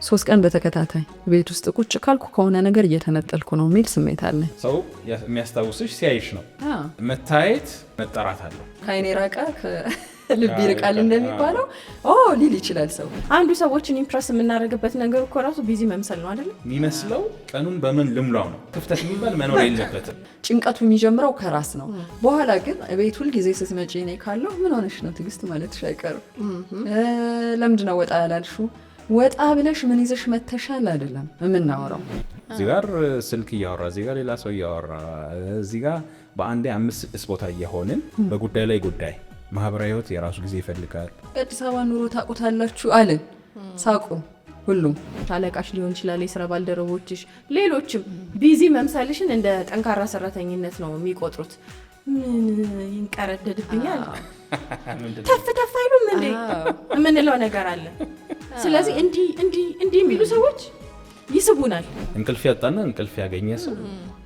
3 ቀን በተከታታይ ቤት ውስጥ ቁጭ ካልኩ ከሆነ ነገር እየተነጠልኩ ነው የሚል ስሜት አለ። ሰው የሚያስታውስሽ ሲያይሽ ነው። መታየት መጠራት አለው። ከአይኔ ራቀ ልብ ይርቃል እንደሚባለው ሊል ይችላል ሰው። አንዱ ሰዎችን ኢምፕረስ የምናደርግበት ነገር እኮ ራሱ ቢዚ መምሰል ነው አይደል? የሚመስለው ቀኑን በምን ልምላው ነው። ክፍተት የሚባል መኖር የለበትም። ጭንቀቱ የሚጀምረው ከራስ ነው። በኋላ ግን ቤት ሁል ጊዜ ስትመጪ እኔ ካለሁ ምን ሆነሽ ነው ትዕግስት ማለትሽ አይቀርም። ለምንድነው ወጣ ያላልሽው? ወጣ ብለሽ ምን ይዘሽ መተሻል አይደለም የምናወራው። እዚህ ጋር ስልክ እያወራ እዚህ ጋር ሌላ ሰው እያወራ እዚህ ጋር በአንዴ 5-6 ቦታ እየሆንን በጉዳይ ላይ ጉዳይ ማህበራዊ ህይወት የራሱ ጊዜ ይፈልጋል። አዲስ አበባ ኑሮ ታውቁታላችሁ አለን። ሳቁ ሁሉም አለቃሽ ሊሆን ይችላል፣ የስራ ባልደረቦችሽ፣ ሌሎችም ቢዚ መምሰልሽን እንደ ጠንካራ ሰራተኝነት ነው የሚቆጥሩት። ምን ይንቀረደድብኛል ተፍ ተፍ አይሉም እንዴ የምንለው ነገር አለ። ስለዚህ እንዲህ የሚሉ ሰዎች ይስቡናል። እንቅልፍ ያጣና እንቅልፍ ያገኘ ሰው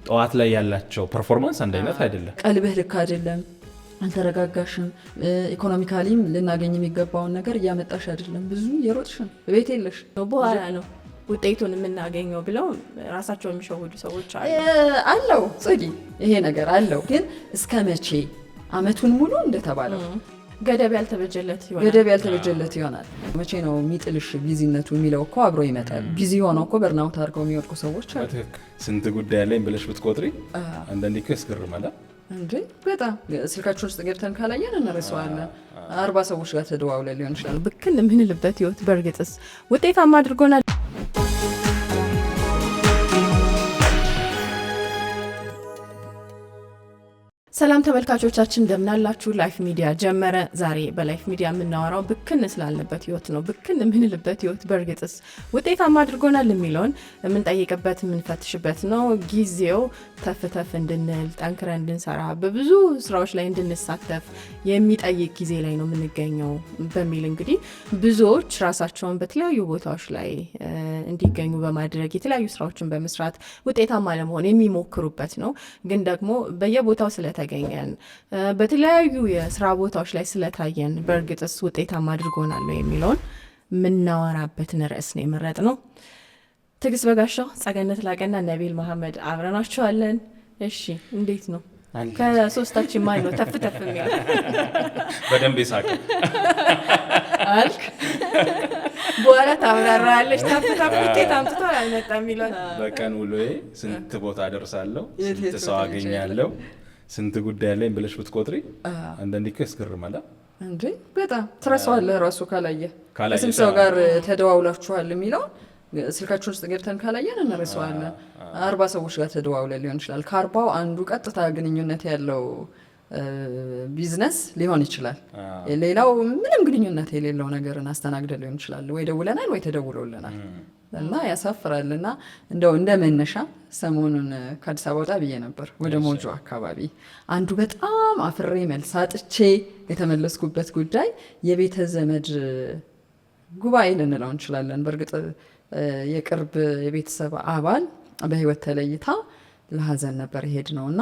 ጠዋት ላይ ያላቸው ፐርፎርማንስ አንድ አይነት አይደለም። ቀልብህ ልክ አይደለም፣ አልተረጋጋሽም። ኢኮኖሚካሊም ልናገኝ የሚገባውን ነገር እያመጣሽ አይደለም። ብዙ የሮጥሽን ቤት የለሽ በኋላ ነው ውጤቱን የምናገኘው ብለው ራሳቸው የሚሸውዱ ሰዎች አለው። ጽጌ ይሄ ነገር አለው። ግን እስከ መቼ አመቱን ሙሉ እንደተባለው ገደብ ያልተበጀለት ይሆናል። መቼ ነው የሚጥልሽ ቢዚነቱ የሚለው እኮ አብሮ ይመጣል። ቢዚ ሆነው እኮ በርናውት አድርገው የሚወድቁ ሰዎች አሉ። ስንት ጉዳይ አለኝ ብለሽ ብትቆጥሪ አንዳንዴ እኮ ያስገርማል እንዴ። በጣም ስልካችን ውስጥ ገብተን ካላየን እንረሳዋለን። 40 ሰዎች ጋር ተደዋውለን ሊሆን ይችላል። ብክን የምንልበት ህይወት በእርግጥስ ውጤታማ አድርጎናል? ሰላም ተመልካቾቻችን እንደምናላችሁ። ላይፍ ሚዲያ ጀመረ። ዛሬ በላይፍ ሚዲያ የምናወራው ብክን ስላለበት ህይወት ነው። ብክን የምንልበት ህይወት በእርግጥስ ውጤታማ አድርጎናል የሚለውን የምንጠይቅበት የምንፈትሽበት ነው። ጊዜው ተፍ እንድንል ጠንክረን እንድንሰራ በብዙ ስራዎች ላይ እንድንሳተፍ የሚጠይቅ ጊዜ ላይ ነው የምንገኘው በሚል እንግዲህ ብዙዎች ራሳቸውን በተለያዩ ቦታዎች ላይ እንዲገኙ በማድረግ የተለያዩ ስራዎችን በመስራት ውጤታማ ለመሆን የሚሞክሩበት ነው። ግን ደግሞ በየቦታው ስለተገኘን በተለያዩ የስራ ቦታዎች ላይ ስለታየን በእርግጥስ ውጤታማ አድርጎናል የሚለውን የምናወራበትን ርዕስ ነው የመረጥነው። ትዕግስት በጋሻው፣ ጸገነት ላቀና፣ ነቢል መሐመድ አብረናቸዋለን። እሺ እንዴት ነው? ከሶስታችን ማን ነው ተፍ የሚለው? በደንብ ይሳቅ አልክ በኋላ ታብራራለች። ተፍ ውጤት አምጥቶ አልመጣም የሚለው በቀን ውሎዬ ስንት ቦታ ደርሳለሁ፣ ስንት ሰው አገኛለሁ፣ ስንት ጉዳይ አለኝ ብለሽ ብትቆጥሪ አንዳንዴ እኮ ያስገርማል እንዴ። በጣም ትረሳዋለህ ራሱ ካላየህ። ከስንት ሰው ጋር ተደዋውላችኋል የሚለው ስልካችን ውስጥ ገብተን ካላየን እንረሳዋለን። 40 ሰዎች ጋር ተደዋውለን ሊሆን ይችላል። ከ40ው አንዱ ቀጥታ ግንኙነት ያለው ቢዝነስ ሊሆን ይችላል። ሌላው ምንም ግንኙነት የሌለው ነገርን አስተናግደን ሊሆን ይችላል። ወይ ደውለናል ወይ ተደውሎልናል እና ያሳፍራል። እና እንደው እንደ መነሻ ሰሞኑን ከአዲስ አበባ ወጣ ብዬ ነበር ወደ ሞጆ አካባቢ። አንዱ በጣም አፍሬ መልስ አጥቼ የተመለስኩበት ጉዳይ የቤተ ዘመድ ጉባኤ ልንለው እንችላለን። በእርግጥ የቅርብ የቤተሰብ አባል በህይወት ተለይታ ለሀዘን ነበር የሄድ ነው እና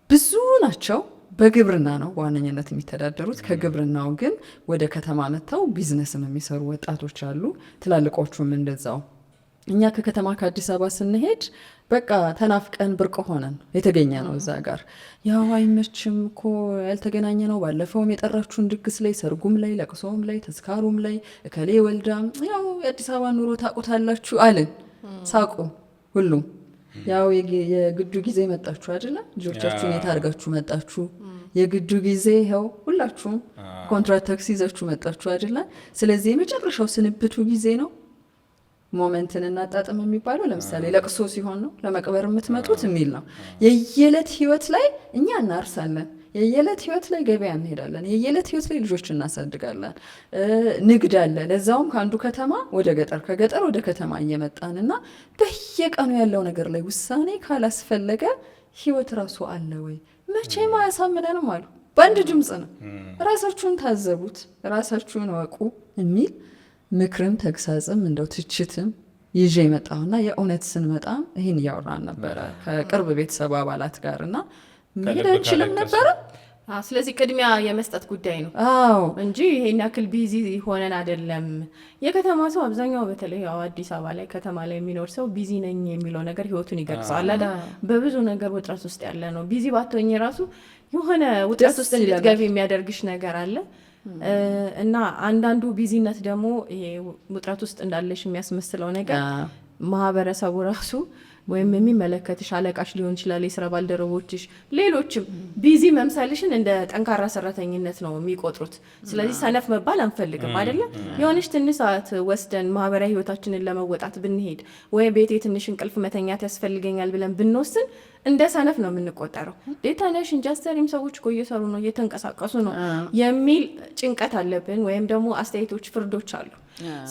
ብዙ ናቸው። በግብርና ነው በዋነኝነት የሚተዳደሩት። ከግብርናው ግን ወደ ከተማ መጥተው ቢዝነስም የሚሰሩ ወጣቶች አሉ፣ ትላልቆቹም እንደዛው። እኛ ከከተማ ከአዲስ አበባ ስንሄድ በቃ ተናፍቀን ብርቅ ሆነን የተገኘ ነው እዛ ጋር። ያው አይመችም እኮ ያልተገናኘ ነው። ባለፈውም የጠራችሁን ድግስ ላይ፣ ሰርጉም ላይ፣ ለቅሶም ላይ፣ ተስካሩም ላይ እከሌ ወልዳም ያው የአዲስ አበባ ኑሮ ታውቁታላችሁ አለን። ሳቁ ሁሉም። ያው የግዱ ጊዜ መጣችሁ አይደለ? ልጆቻችሁን የታርጋችሁ መጣችሁ። የግዱ ጊዜ ይኸው ሁላችሁም ኮንትራት ታክሲ ይዛችሁ መጣችሁ አይደለ? ስለዚህ የመጨረሻው ስንብቱ ጊዜ ነው። ሞመንትን እናጣጥም የሚባለው ለምሳሌ ለቅሶ ሲሆን ነው ለመቅበር የምትመጡት የሚል ነው። የየዕለት ህይወት ላይ እኛ እናርሳለን። የየዕለት ህይወት ላይ ገበያ እንሄዳለን። የየዕለት ህይወት ላይ ልጆች እናሳድጋለን። ንግድ አለ። ለዛውም ከአንዱ ከተማ ወደ ገጠር፣ ከገጠር ወደ ከተማ እየመጣን እና በየቀኑ ያለው ነገር ላይ ውሳኔ ካላስፈለገ ህይወት ራሱ አለ ወይ? መቼም አያሳምነንም አሉ። በአንድ ድምፅ ነው። ራሳችሁን ታዘቡት፣ ራሳችሁን ወቁ የሚል ምክርም ተግሳጽም እንደው ትችትም ይዤ የመጣሁና የእውነት ስንመጣ ይህን እያወራን ነበረ ከቅርብ ቤተሰብ አባላት ጋር እና መሄድ አንችልም ነበረ። ስለዚህ ቅድሚያ የመስጠት ጉዳይ ነው እንጂ ይሄን ያክል ቢዚ ሆነን አይደለም። የከተማ ሰው አብዛኛው በተለይ አዲስ አበባ ላይ ከተማ ላይ የሚኖር ሰው ቢዚ ነኝ የሚለው ነገር ህይወቱን ይገልጻል አይደል? በብዙ ነገር ውጥረት ውስጥ ያለ ነው። ቢዚ ባትሆኝ ራሱ የሆነ ውጥረት ውስጥ እንድትገቢ የሚያደርግሽ ነገር አለ እና አንዳንዱ ቢዚነት ደግሞ ይሄ ውጥረት ውስጥ እንዳለሽ የሚያስመስለው ነገር ማህበረሰቡ ራሱ ወይም የሚመለከትሽ አለቃሽ ሊሆን ይችላል፣ የስራ ባልደረቦችሽ፣ ሌሎችም ቢዚ መምሰልሽን እንደ ጠንካራ ሰራተኝነት ነው የሚቆጥሩት። ስለዚህ ሰነፍ መባል አንፈልግም አይደለም። የሆነች ትንሽ ሰዓት ወስደን ማህበራዊ ህይወታችንን ለመወጣት ብንሄድ ወይ ቤቴ ትንሽ እንቅልፍ መተኛት ያስፈልገኛል ብለን ብንወስን እንደ ሰነፍ ነው የምንቆጠረው። ዴታነሽ ኢንጀስተሪም ሰዎች እኮ እየሰሩ ነው እየተንቀሳቀሱ ነው የሚል ጭንቀት አለብን፣ ወይም ደግሞ አስተያየቶች፣ ፍርዶች አሉ።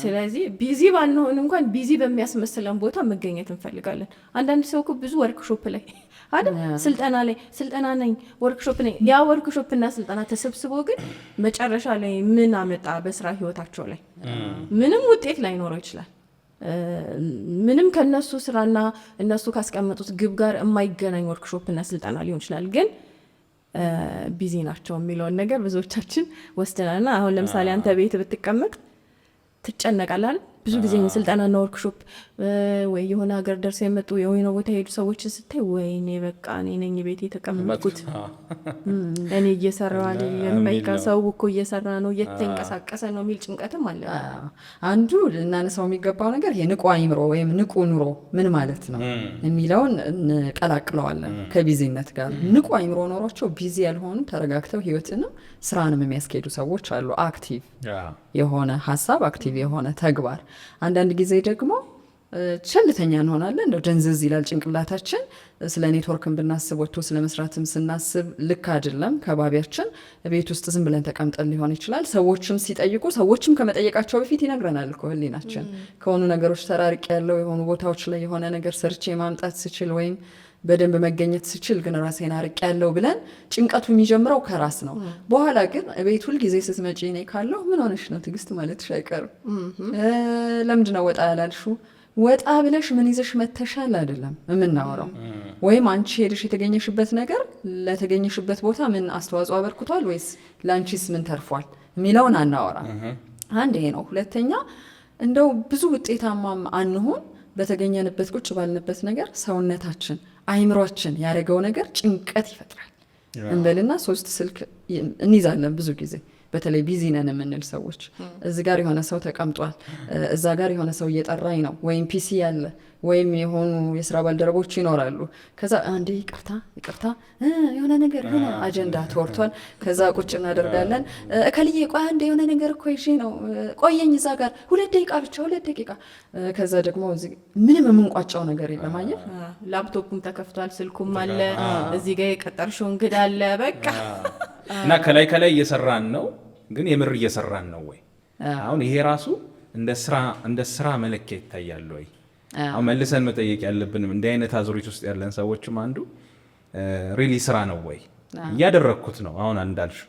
ስለዚህ ቢዚ ባንሆን እንኳን ቢዚ በሚያስመስለን ቦታ መገኘት እንፈልጋለን። አንዳንድ ሰው እኮ ብዙ ወርክሾፕ ላይ አይደል ስልጠና ነኝ ወርክሾፕ ነኝ። ያ ወርክሾፕና ስልጠና ተሰብስቦ ግን መጨረሻ ላይ ምን አመጣ በስራ ህይወታቸው ላይ ምንም ውጤት ላይኖረው ይችላል። ምንም ከነሱ ስራና እነሱ ካስቀመጡት ግብ ጋር የማይገናኝ ወርክሾፕና ስልጠና ሊሆን ይችላል። ግን ቢዚ ናቸው የሚለውን ነገር ብዙዎቻችን ወስደናልና አሁን ለምሳሌ አንተ ቤት ብትቀመጥ ትጨነቃለህ። ብዙ ጊዜ ስልጠናና ወርክሾፕ ወይ የሆነ ሀገር ደርሰው የመጡ የሆነ ቦታ የሄዱ ሰዎችን ስታይ ወይኔ በቃ እኔ ነኝ ቤት የተቀመጥኩት እኔ እየሰራሁ አይደለም፣ በቃ ሰው እኮ እየሰራ ነው እየተንቀሳቀሰ ነው የሚል ጭንቀትም አለ። አንዱ ልናነሳው የሚገባው ነገር የንቁ አይምሮ ወይም ንቁ ኑሮ ምን ማለት ነው የሚለውን እንቀላቅለዋለን ከቢዚነት ጋር። ንቁ አይምሮ ኖሯቸው ቢዚ ያልሆኑ ተረጋግተው ህይወትንም ስራንም የሚያስኬዱ ሰዎች አሉ። አክቲቭ የሆነ ሀሳብ፣ አክቲቭ የሆነ ተግባር። አንዳንድ ጊዜ ደግሞ ቸልተኛ እንሆናለን። እንደው ደንዘዝ ይላል ጭንቅላታችን። ስለ ኔትወርክን ብናስብ ወጥቶ ስለ መስራትም ስናስብ ልክ አይደለም። ከባቢያችን ቤት ውስጥ ዝም ብለን ተቀምጠን ሊሆን ይችላል። ሰዎችም ሲጠይቁ ሰዎችም ከመጠየቃቸው በፊት ይነግረናል እኮ ህሊናችን። ከሆኑ ነገሮች ተራርቅ ያለው የሆኑ ቦታዎች ላይ የሆነ ነገር ሰርቼ ማምጣት ስችል ወይም በደንብ መገኘት ስችል ግን ራሴን አርቅ ያለው ብለን ጭንቀቱ የሚጀምረው ከራስ ነው። በኋላ ግን ቤት ሁል ጊዜ ስትመጪ እኔ ካለሁ ምን ሆነሽ ነው ትግስት ማለትሽ አይቀርም። ለምንድነው ወጣ ያላልሽው? ወጣ ብለሽ ምን ይዘሽ መተሻል አይደለም የምናወራው። ወይም አንቺ ሄድሽ የተገኘሽበት ነገር ለተገኘሽበት ቦታ ምን አስተዋጽኦ አበርክቷል ወይስ ለአንቺስ ምን ተርፏል የሚለውን አናወራ። አንድ ይሄ ነው። ሁለተኛ እንደው ብዙ ውጤታማም አንሆን በተገኘንበት ቁጭ ባልንበት ነገር ሰውነታችን አይምሮአችን ያደረገው ነገር ጭንቀት ይፈጥራል እንበልና 3 ስልክ እንይዛለን ብዙ ጊዜ። በተለይ ቢዚ ነን የምንል ሰዎች እዚህ ጋር የሆነ ሰው ተቀምጧል፣ እዛ ጋር የሆነ ሰው እየጠራኝ ነው፣ ወይም ፒሲ ያለ ወይም የሆኑ የስራ ባልደረቦች ይኖራሉ። ከዛ አንዴ ይቅርታ የሆነ ነገር የሆነ አጀንዳ ተወርቷል። ከዛ ቁጭ እናደርጋለን። እከልዬ ቆይ አንዴ የሆነ ነገር እኮ ይዤ ነው ቆየኝ እዛ ጋር 2 ደቂቃ ብቻ 2 ደቂቃ። ከዛ ደግሞ ምንም የምንቋጫው ነገር የለም። አየህ ላፕቶፑም ተከፍቷል፣ ስልኩም አለ፣ እዚህ ጋር የቀጠርሽው እንግዳ አለ። በቃ እና ከላይ እየሰራን ነው፣ ግን የምር እየሰራን ነው ወይ? አሁን ይሄ ራሱ እንደ ስራ መለኪያ ይታያል ወይ? አሁን መልሰን መጠየቅ ያለብንም እንዲህ አይነት አዙሪት ውስጥ ያለን ሰዎችም አንዱ ሪሊ ስራ ነው ወይ እያደረግኩት ነው? አሁን እንዳልሽ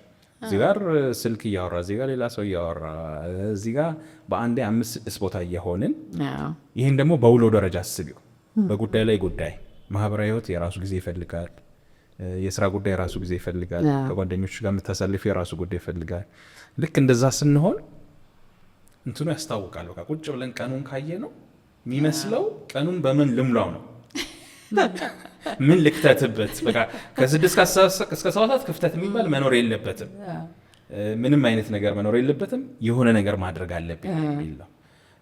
እዚህ ጋር ስልክ እያወራ እዚህ ጋር ሌላ ሰው እያወራ እዚህ ጋር በአንዴ 5 ቦታ እየሆንን ይህን ደግሞ በውሎ ደረጃ አስቢው። በጉዳይ ላይ ጉዳይ ማህበራዊ ህይወት የራሱ ጊዜ ይፈልጋል። የስራ ጉዳይ የራሱ ጊዜ ይፈልጋል። ከጓደኞች ጋር የምታሳልፍ የራሱ ጉዳይ ይፈልጋል። ልክ እንደዛ ስንሆን እንትኑ ያስታውቃል። በቃ ቁጭ ብለን ቀኑን ካየ ነው የሚመስለው ቀኑን በምን ልምላው ነው ምን ልክተትበት። በቃ ከ6 እስከ 7 ክፍተት የሚባል መኖር የለበትም። ምንም አይነት ነገር መኖር የለበትም። የሆነ ነገር ማድረግ አለብኝ የሚል ነው።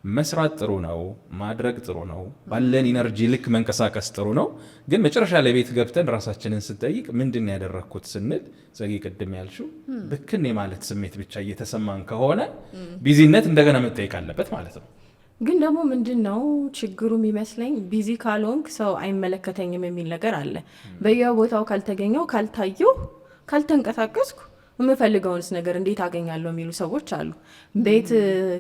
መስራት ጥሩ ነው፣ ማድረግ ጥሩ ነው፣ ባለን ኢነርጂ ልክ መንቀሳቀስ ጥሩ ነው። ግን መጨረሻ ላይ ቤት ገብተን ራሳችንን ስንጠይቅ ምንድን ያደረግኩት ስንል ዘጌ ቅድም ያልሽው ብክን የማለት ስሜት ብቻ እየተሰማን ከሆነ ቢዚነት እንደገና መጠየቅ አለበት ማለት ነው። ግን ደግሞ ምንድን ነው ችግሩ የሚመስለኝ ቢዚ ካልሆንክ ሰው አይመለከተኝም የሚል ነገር አለ። በየቦታው ካልተገኘው፣ ካልታየው፣ ካልተንቀሳቀስኩ የምፈልገውንስ ነገር እንዴት አገኛለሁ የሚሉ ሰዎች አሉ። ቤት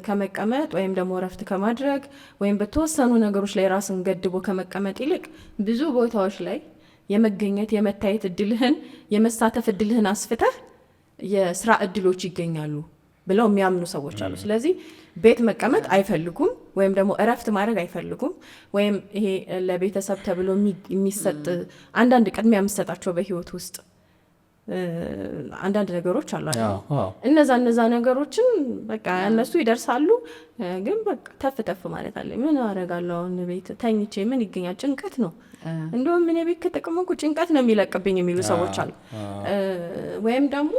ከመቀመጥ ወይም ደግሞ ረፍት ከማድረግ ወይም በተወሰኑ ነገሮች ላይ ራስን ገድቦ ከመቀመጥ ይልቅ ብዙ ቦታዎች ላይ የመገኘት የመታየት እድልህን የመሳተፍ እድልህን አስፍተህ የስራ እድሎች ይገኛሉ ብለው የሚያምኑ ሰዎች አሉ። ስለዚህ ቤት መቀመጥ አይፈልጉም ወይም ደግሞ እረፍት ማድረግ አይፈልጉም። ወይም ይሄ ለቤተሰብ ተብሎ የሚሰጥ አንዳንድ ቅድሚያ የምሰጣቸው በህይወት ውስጥ አንዳንድ ነገሮች አሏቸው። እነዛ ነገሮችን በቃ እነሱ ይደርሳሉ፣ ግን በቃ ተፍ ማለት አለ። ምን አደርጋለሁ አሁን ቤት ተኝቼ ምን ይገኛል? ጭንቀት ነው። እንደውም ምን ቤት ከጥቅሙ ጭንቀት ነው የሚለቅብኝ የሚሉ ሰዎች አሉ። ወይም ደግሞ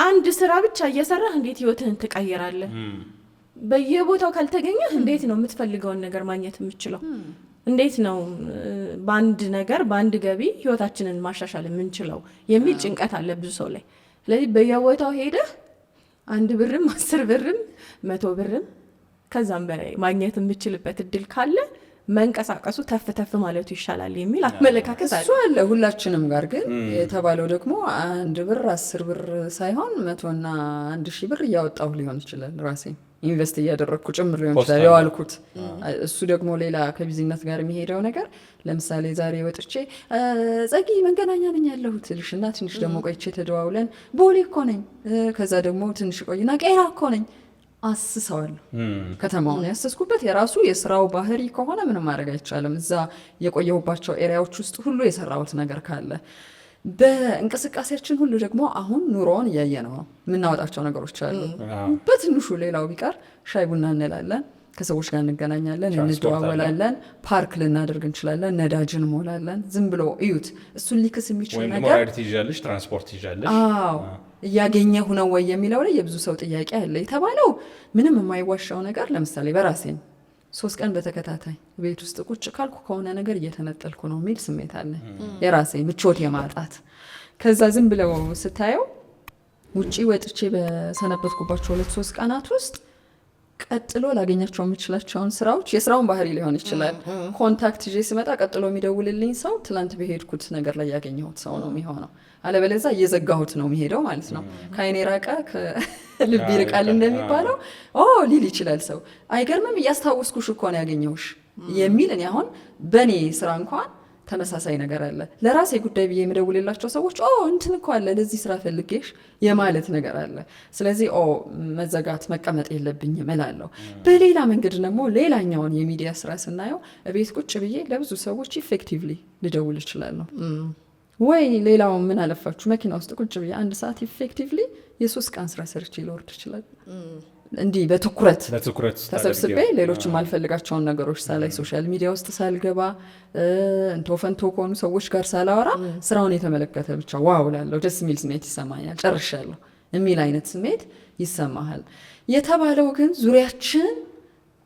አንድ ስራ ብቻ እየሰራህ እንዴት ህይወትህን ትቀይራለህ? በየቦታው ካልተገኘህ እንዴት ነው የምትፈልገውን ነገር ማግኘት የምችለው? እንዴት ነው በአንድ ነገር በአንድ ገቢ ህይወታችንን ማሻሻል የምንችለው የሚል ጭንቀት አለ ብዙ ሰው ላይ። ስለዚህ በየቦታው ሄደህ 1 ብርም 10 ብርም 100 ብርም ከዛም በላይ ማግኘት የምችልበት እድል ካለ መንቀሳቀሱ ተፍ ማለቱ ይሻላል የሚል አመለካከት እሱ አለ ሁላችንም ጋር። ግን የተባለው ደግሞ 1 ብር 10 ብር ሳይሆን 100 እና 1000 ብር እያወጣሁ ሊሆን ይችላል ራሴ ኢንቨስት እያደረግኩ ጭምር ሊሆን ይችላል የዋልኩት። እሱ ደግሞ ሌላ ከቢዝነስ ጋር የሚሄደው ነገር ለምሳሌ ዛሬ ወጥቼ ጸጊ መንገናኛ ነኝ ያለሁት ልሽና ትንሽ ደግሞ ቆይቼ ተደዋውለን ቦሌ እኮ ነኝ፣ ከዛ ደግሞ ትንሽ ቆይና ቄራ እኮ ነኝ አስሰዋለሁ። ከተማውን ያሰስኩበት የራሱ የስራው ባህሪ ከሆነ ምንም ማድረግ አይቻልም። እዛ የቆየሁባቸው ኤሪያዎች ውስጥ ሁሉ የሰራሁት ነገር ካለ በእንቅስቃሴያችን ሁሉ ደግሞ አሁን ኑሮውን እያየ ነው የምናወጣቸው ነገሮች አሉ። በትንሹ ሌላው ቢቀር ሻይ ቡና እንላለን፣ ከሰዎች ጋር እንገናኛለን፣ እንደዋወላለን፣ ፓርክ ልናደርግ እንችላለን፣ ነዳጅ እንሞላለን። ዝም ብሎ እዩት። እሱን ሊክስ የሚችል ነገር ትራንስፖርት ይዣለሽ እያገኘሁ ነው ወይ የሚለው ላይ የብዙ ሰው ጥያቄ አለ። የተባለው ምንም የማይዋሻው ነገር ለምሳሌ በራሴን 3 ቀን በተከታታይ ቤት ውስጥ ቁጭ ካልኩ ከሆነ ነገር እየተነጠልኩ ነው የሚል ስሜት አለ። የራሴ ምቾት የማጣት ከዛ ዝም ብለው ስታየው ውጪ ወጥቼ በሰነበትኩባቸው 2-3 ቀናት ውስጥ ቀጥሎ ላገኛቸው የምችላቸውን ስራዎች የስራውን ባህሪ ሊሆን ይችላል ኮንታክት ይዤ ስመጣ ቀጥሎ የሚደውልልኝ ሰው ትላንት በሄድኩት ነገር ላይ ያገኘሁት ሰው ነው የሚሆነው። አለበለዚያ እየዘጋሁት ነው የሚሄደው ማለት ነው። ከአይኔ ራቀ ከልብ ይርቃል እንደሚባለው ሊል ይችላል ሰው። አይገርምም እያስታወስኩሽ እኮ ነው ያገኘሁሽ የሚል እኔ አሁን በእኔ ስራ እንኳን ተመሳሳይ ነገር አለ። ለራሴ ጉዳይ ብዬ የምደውልላቸው ሰዎች እንትን እኮ አለ ለዚህ ስራ ፈልጌሽ የማለት ነገር አለ። ስለዚህ መዘጋት መቀመጥ የለብኝም እላለሁ። በሌላ መንገድ ደግሞ ሌላኛውን የሚዲያ ስራ ስናየው ቤት ቁጭ ብዬ ለብዙ ሰዎች ኢፌክቲቭሊ ልደውል እችላለሁ። ወይ ሌላው ምን አለፋችሁ መኪና ውስጥ ቁጭ ብዬ 1 ሰዓት ኢፌክቲቭሊ የ3 ቀን ስራ ሰርቼ ልወርድ ይችላል። እንዲህ በትኩረት ተሰብስቤ ሌሎችም አልፈልጋቸውን ነገሮች ሳላይ ሶሻል ሚዲያ ውስጥ ሳልገባ እንቶፈንቶ ከሆኑ ሰዎች ጋር ሳላወራ ስራውን የተመለከተ ብቻ ዋው ላለሁ ደስ የሚል ስሜት ይሰማኛል። ጨርሻለሁ የሚል አይነት ስሜት ይሰማሃል። የተባለው ግን ዙሪያችን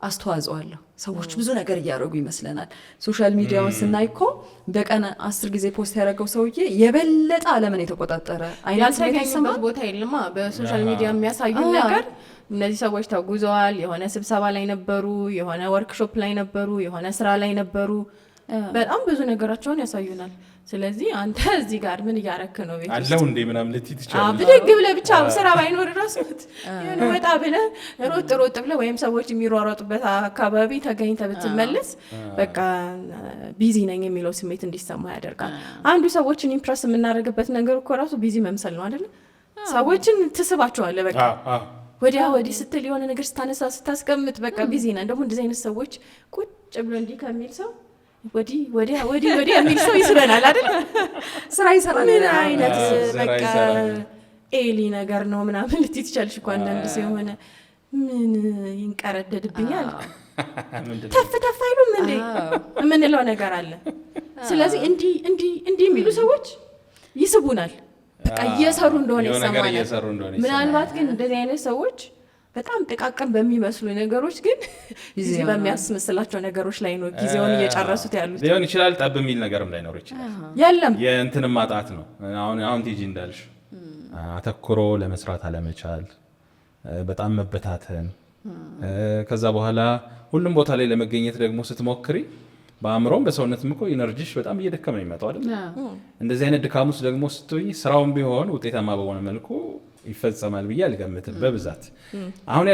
አስተዋጽኦ አለው። ሰዎች ብዙ ነገር እያደረጉ ይመስለናል። ሶሻል ሚዲያውን ስናይ እኮ በቀን 10 ጊዜ ፖስት ያደረገው ሰውዬ የበለጠ ዓለምን የተቆጣጠረ አይነት ያልተገኘበት ቦታ የለማ። በሶሻል ሚዲያ የሚያሳዩን ነገር እነዚህ ሰዎች ተጉዘዋል፣ የሆነ ስብሰባ ላይ ነበሩ፣ የሆነ ወርክሾፕ ላይ ነበሩ፣ የሆነ ስራ ላይ ነበሩ። በጣም ብዙ ነገራቸውን ያሳዩናል። ስለዚህ አንተ እዚህ ጋር ምን እያረክ ነው? ቤት አለው እንዴ ምናምን ልትይ ትችላለህ። ብድግ ብለህ ብቻ ስራ ባይኖር ራሱ የሆነ ወጣ ብለህ ሮጥ ብለህ ወይም ሰዎች የሚሯሯጡበት አካባቢ ተገኝተህ ብትመለስ በቃ ቢዚ ነኝ የሚለው ስሜት እንዲሰማ ያደርጋል። አንዱ ሰዎችን ኢምፕረስ የምናደርግበት ነገር እኮ ራሱ ቢዚ መምሰል ነው አይደል? ሰዎችን ትስባቸዋለህ። በቃ ወዲያ ወዲህ ስትል የሆነ ነገር ስታነሳ ስታስቀምጥ በቃ ቢዚ ነህ። ደግሞ እንደዚህ አይነት ሰዎች ቁጭ ብሎ እንዲህ ከሚል ሰው ወዲያ የሚል ሰው ይስበናል አይደል? ስራ ይሰራል። ምን አይነት በቃ ኤሊ ነገር ነው ምናምን ልትይ ትችያለሽ እኮ አንዳንድ ሰው የሆነ ምን ይንቀረደድብኛል ተፍ አይሉም እንዴ የምንለው ነገር አለ። ስለዚህ እንዲህ የሚሉ ሰዎች ይስቡናል። በቃ እየሰሩ እንደሆነ ይሰማናል። ምናልባት ግን እንደዚህ አይነት ሰዎች በጣም ጥቃቅን በሚመስሉ ነገሮች ግን ጊዜ በሚያስመስላቸው ነገሮች ላይ ነው ጊዜውን እየጨረሱት ያሉት። ሊሆን ይችላል ጠብ የሚል ነገርም ላይኖር ይችላል። የለም የእንትን ማጣት ነው። አሁን ቲጂ እንዳልሽ አተኩሮ ለመስራት አለመቻል፣ በጣም መበታተን፣ ከዛ በኋላ ሁሉም ቦታ ላይ ለመገኘት ደግሞ ስትሞክሪ በአእምሮም በሰውነትም እኮ ኢነርጂሽ በጣም እየደከመ ነው የሚመጣው አይደል? እንደዚህ አይነት ድካም ውስጥ ደግሞ ስትሆኚ ስራውን ቢሆን ውጤታማ በሆነ መልኩ ይፈጸማል ብዬ አልገምትም በብዛት። አሁን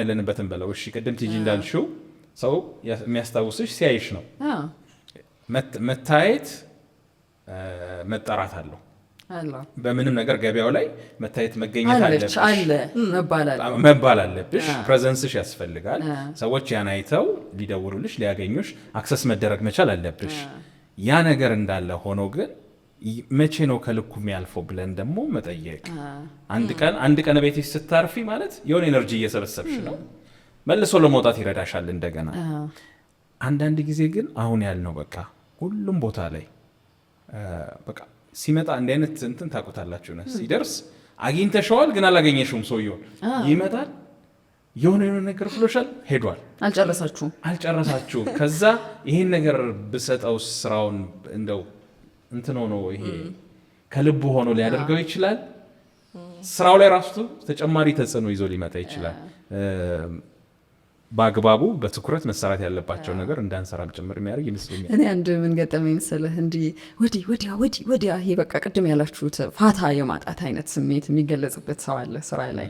ያለንበትን በለው እሺ፣ ቅድም ቲጂ እንዳልሽው ሰው የሚያስታውስሽ ሲያይሽ ነው። መታየት መጠራት አለው። በምንም ነገር ገበያው ላይ መታየት መገኘት አለብሽ፣ መባል አለብሽ። ፕሬዘንስሽ ያስፈልጋል። ሰዎች ያን አይተው ሊደውሉልሽ፣ ሊያገኙሽ፣ አክሰስ መደረግ መቻል አለብሽ። ያ ነገር እንዳለ ሆኖ ግን መቼ ነው ከልኩ የሚያልፈው ብለን ደግሞ መጠየቅ። አንድ ቀን ቤትሽ ስታርፊ ማለት የሆነ ኤነርጂ እየሰበሰብሽ ነው፣ መልሶ ለመውጣት ይረዳሻል እንደገና። አንዳንድ ጊዜ ግን አሁን ያልነው በቃ ሁሉም ቦታ ላይ በቃ ሲመጣ እንዲህ አይነት እንትን ታውቁታላችሁ። ሲደርስ አግኝተሸዋል ግን አላገኘሽውም። ሰውየውን ይመጣል የሆነ ነገር ብሎሻል፣ ሄዷል፣ አልጨረሳችሁም። ከዛ ይሄን ነገር ብሰጠው ስራውን እንደው እንትን ሆኖ ይሄ ከልቡ ሆኖ ሊያደርገው ይችላል። ስራው ላይ ራሱ ተጨማሪ ተጽዕኖ ይዞ ሊመጣ ይችላል። በአግባቡ በትኩረት መሰራት ያለባቸው ነገር እንዳንሰራም ጭምር የሚያደርግ ይመስለኛል። እኔ አንድ ምን ገጠመኝ መሰለህ፣ እንዲህ ወዲያ ይሄ በቃ ቅድም ያላችሁት ፋታ የማጣት አይነት ስሜት የሚገለጽበት ሰው አለ ስራ ላይ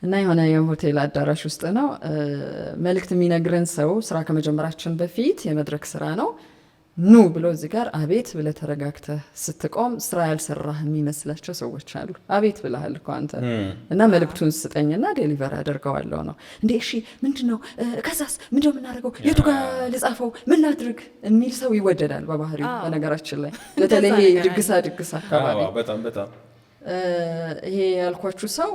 እና የሆነ የሆቴል አዳራሽ ውስጥ ነው መልእክት የሚነግረን ሰው ስራ ከመጀመራችን በፊት የመድረክ ስራ ነው ኑ ብሎ እዚህ ጋር አቤት ብለህ ተረጋግተህ ስትቆም ስራ ያልሰራህ የሚመስላቸው ሰዎች አሉ። አቤት ብለሃል እኮ አንተ እና መልእክቱን ስጠኝና ዴሊቨር አደርገዋለሁ ነው እንዴ? እሺ ምንድነው? ከዛስ ምንድነው የምናደርገው? የቱ ጋር ልጻፈው? ምን ላድርግ? የሚል ሰው ይወደዳል በባህሪው። በነገራችን ላይ በተለይ ድግስ አካባቢ በጣም ይሄ ያልኳችሁ ሰው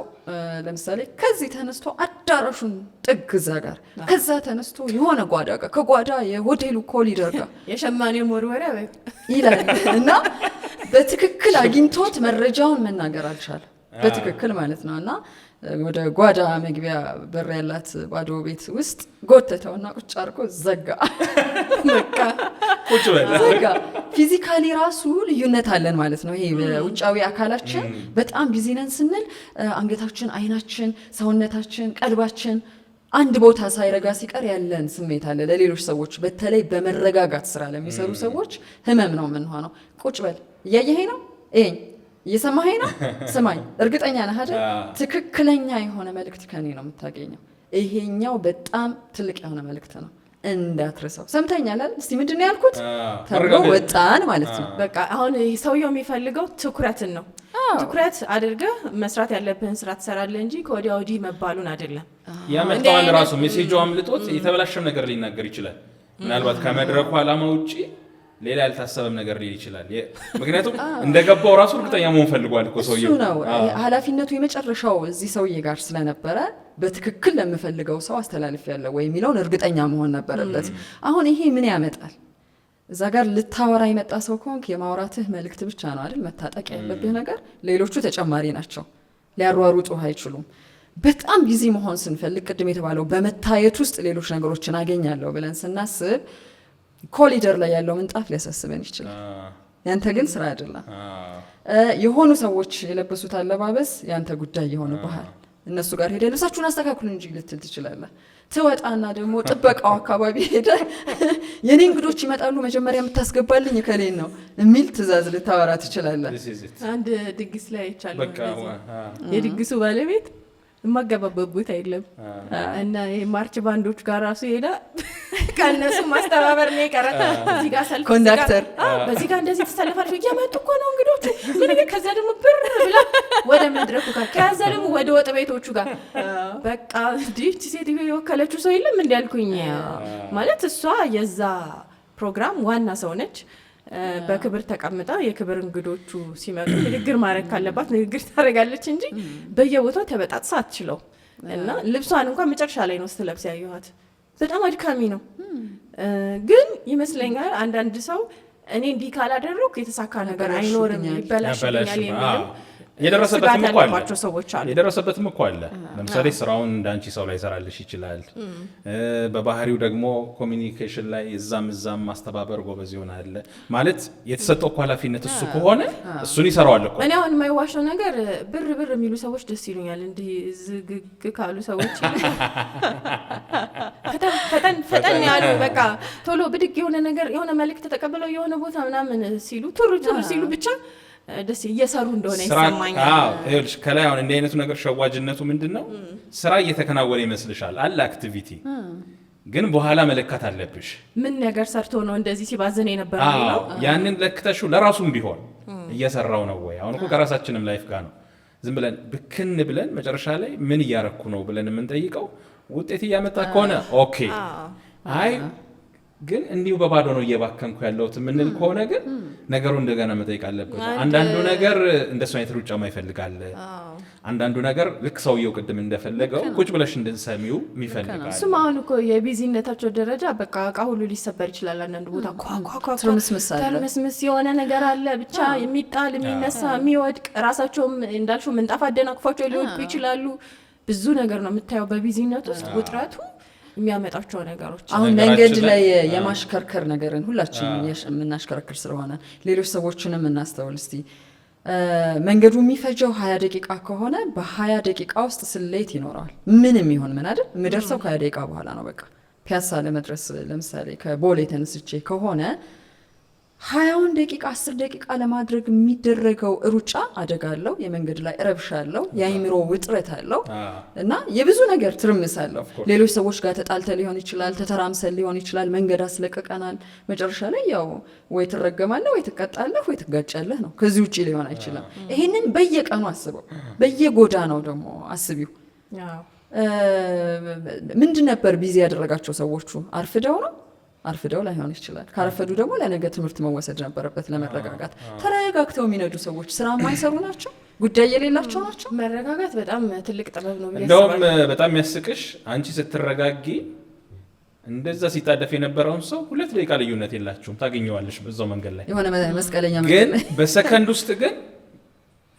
ለምሳሌ ከዚህ ተነስቶ አዳራሹን ጥግ እዛ ጋር ከዛ ተነስቶ የሆነ ጓዳ ጋር ከጓዳ የሆቴሉ ኮሊደር ጋር የሸማኔ መወርወሪያ ይላል እና በትክክል አግኝቶት መረጃውን መናገር አልቻለ። በትክክል ማለት ነው። እና ወደ ጓዳ መግቢያ በር ያላት ባዶ ቤት ውስጥ ጎተተውና ቁጭ አድርጎ ዘጋ። በቃ ቁጭ ዘጋ። ፊዚካሊ ራሱ ልዩነት አለን ማለት ነው። ይሄ በውጫዊ አካላችን በጣም ቢዚ ነን ስንል አንገታችን፣ አይናችን፣ ሰውነታችን፣ ቀልባችን አንድ ቦታ ሳይረጋ ሲቀር ያለን ስሜት አለ። ለሌሎች ሰዎች በተለይ በመረጋጋት ስራ ለሚሰሩ ሰዎች ህመም ነው የምንሆነው። ቁጭ በል እያየኸኝ ነው ይሄኝ እየሰማኸኝ ነው ስማኝ፣ እርግጠኛ ነህ አይደል? ትክክለኛ የሆነ መልእክት ከኔ ነው የምታገኘው። ይሄኛው በጣም ትልቅ የሆነ መልእክት ነው እንዳትረሳው። ሰምተኛል አይደል? እስቲ ምንድነው ያልኩት? ተብሎ ወጣን ማለት ነው። በቃ አሁን ሰውየው የሚፈልገው ትኩረትን ነው። ትኩረት አድርገህ መስራት ያለብህን ስራ ትሰራለህ እንጂ ከወዲያ ወዲህ መባሉን አይደለም። ያመጣዋል ራሱ ሜሴጁ አምልጦት የተበላሸም ነገር ሊናገር ይችላል። ምናልባት ከመድረኩ ዓላማ ውጪ ሌላ ያልታሰበም ነገር ሊል ይችላል። ምክንያቱም እንደገባው ራሱ እርግጠኛ መሆን ፈልጓል እኮ ሰውዬው። እሱ ነው ኃላፊነቱ የመጨረሻው እዚህ ሰውዬ ጋር ስለነበረ በትክክል ለምፈልገው ሰው አስተላልፍ ያለው ወይ የሚለውን እርግጠኛ መሆን ነበረበት። አሁን ይሄ ምን ያመጣል? እዛ ጋር ልታወራ የመጣ ሰው ከሆንክ የማውራትህ መልእክት ብቻ ነው አይደል? መታጠቅ ያለብህ ነገር ሌሎቹ ተጨማሪ ናቸው፣ ሊያሯሩጡህ አይችሉም። በጣም ቢዚ መሆን ስንፈልግ ቅድም የተባለው በመታየት ውስጥ ሌሎች ነገሮችን አገኛለሁ ብለን ስናስብ ኮሊደር ላይ ያለው ምንጣፍ ሊያሳስበን ይችላል። ያንተ ግን ስራ አይደለም። የሆኑ ሰዎች የለበሱት አለባበስ ያንተ ጉዳይ የሆነ ባህል እነሱ ጋር ሄደ ልብሳችሁን አስተካክሉ እንጂ ልትል ትችላለህ። ትወጣና ደግሞ ጥበቃው አካባቢ ሄደ የኔ እንግዶች ይመጣሉ መጀመሪያ የምታስገባልኝ ከሌን ነው የሚል ትእዛዝ ልታወራ ትችላለህ። አንድ ድግስ ላይ ይቻላል የድግሱ ባለቤት የማገባበት ቦታ የለም እና የማርች ባንዶች ጋር ራሱ ሄዳ ከእነሱ ማስተባበር ነው የቀረ። እዚህ ጋር ሰልፍ ኮንዳክተር በዚህ ጋር እንደዚህ ተሰልፋለች እየመጡ እኮ ነው እንግዶቹ ምን ግን ከዛ ደግሞ ብር ብላ ወደ መድረኩ ጋር ከዛ ደግሞ ወደ ወጥ ቤቶቹ ጋር በቃ ዲች ሴትዮ የወከለችው ሰው የለም እንዲያልኩኝ ማለት እሷ የዛ ፕሮግራም ዋና ሰው ነች። በክብር ተቀምጣ የክብር እንግዶቹ ሲመጡ ንግግር ማድረግ ካለባት ንግግር ታደርጋለች እንጂ በየቦታው ተበጣጥሳ አትችለው እና ልብሷን እንኳን መጨረሻ ላይ ነው ስትለብስ ያየኋት። በጣም አድካሚ ነው። ግን ይመስለኛል አንዳንድ ሰው እኔ እንዲህ ካላደረኩ የተሳካ ነገር አይኖርም ይበላሽኛል የሚለው የደረሰበትም እኮ አለ። ለምሳሌ ስራውን እንዳንቺ ሰው ላይ ይሰራልሽ ይችላል። በባህሪው ደግሞ ኮሚኒኬሽን ላይ እዛም ማስተባበር ጎበዝ ይሆናል ማለት የተሰጠው እኮ ኃላፊነት እሱ ከሆነ እሱን ይሰራዋል እኮ። እኔ አሁን የማይዋሸው ነገር ብር የሚሉ ሰዎች ደስ ይሉኛል። እንዲህ ዝግግ ካሉ ሰዎች ፈጠን ያሉ በቃ ቶሎ ብድግ የሆነ ነገር የሆነ መልእክት ተቀበለው የሆነ ቦታ ምናምን ሲሉ ቱሩ ሲሉ ብቻ ደስ እየሰሩ እንደሆነ ይሰማኛል። ይኸውልሽ ከላይ አሁን እንዲህ አይነቱ ነገር ሸዋጅነቱ ምንድነው? ስራ እየተከናወነ ይመስልሻል አለ አክቲቪቲ፣ ግን በኋላ መለካት አለብሽ። ምን ነገር ሰርቶ ነው እንደዚህ ሲባዘን የነበረው ነው? ያንን ለክተሽው ለራሱም ቢሆን እየሰራው ነው ወይ? አሁን እኮ ከራሳችንም ላይፍ ጋር ነው። ዝም ብለን ብክን ብለን መጨረሻ ላይ ምን እያረኩ ነው ብለን የምንጠይቀው ውጤት እያመጣ ከሆነ ኦኬ። አይ ግን እንዲሁ በባዶ ነው እየባከንኩ ያለሁት የምንል ከሆነ ግን ነገሩ እንደገና መጠየቅ አለበት። አንዳንዱ ነገር እንደሱ አይነት ሩጫ ማይፈልጋል። አንዳንዱ ነገር ልክ ሰውየው ቅድም እንደፈለገው ቁጭ ብለሽ እንድንሰሚው የሚፈልጋል። እሱም አሁን እኮ የቢዚነታቸው ደረጃ በቃ እቃ ሁሉ ሊሰበር ይችላል። አንዳንዱ ቦታ ትርምስምስ የሆነ ነገር አለ ብቻ የሚጣል የሚነሳ የሚወድቅ፣ ራሳቸውም እንዳልሽው ምንጣፍ አደናቅፏቸው ሊወድቁ ይችላሉ። ብዙ ነገር ነው የምታየው በቢዚነት ውስጥ ውጥረቱ የሚያመጣቸው ነገሮች። አሁን መንገድ ላይ የማሽከርከር ነገርን ሁላችንም የምናሽከረክር ስለሆነ ሌሎች ሰዎችንም እናስተውል እስቲ። መንገዱ የሚፈጀው 20 ደቂቃ ከሆነ በ20 ደቂቃ ውስጥ ስሌት ይኖረዋል። ምንም ይሁን ምን አይደል የምደርሰው ከ20 ደቂቃ በኋላ ነው። በቃ ፒያሳ ለመድረስ ለምሳሌ ከቦሌ ተነስቼ ከሆነ 20 ደቂቃ 10 ደቂቃ ለማድረግ የሚደረገው ሩጫ አደጋ አለው። የመንገድ ላይ ረብሻ አለው። የአይምሮ ውጥረት አለው እና የብዙ ነገር ትርምስ አለው። ሌሎች ሰዎች ጋር ተጣልተ ሊሆን ይችላል፣ ተተራምሰን ሊሆን ይችላል፣ መንገድ አስለቀቀናል። መጨረሻ ላይ ያው ወይ ትረገማለህ ወይ ትቀጣለህ ወይ ትጋጫለህ ነው። ከዚህ ውጭ ሊሆን አይችልም። ይሄንን በየቀኑ አስበው፣ በየጎዳናው ደግሞ አስቢው። ምንድን ነበር ቢዚ ያደረጋቸው ሰዎቹ? አርፍደው ላይሆን ይችላል። ካረፈዱ ደግሞ ለነገ ትምህርት መወሰድ ነበረበት። ለመረጋጋት ተረጋግተው የሚነዱ ሰዎች ስራ የማይሰሩ ናቸው፣ ጉዳይ የሌላቸው ናቸው። መረጋጋት በጣም ትልቅ ጥበብ ነው። እንደውም በጣም የሚያስቅሽ አንቺ ስትረጋጊ እንደዛ ሲጣደፍ የነበረውን ሰው 2 ደቂቃ ልዩነት የላችሁም፣ ታገኘዋለሽ በዛው መንገድ ላይ የሆነ መስቀለኛ ግን በሰከንድ ውስጥ ግን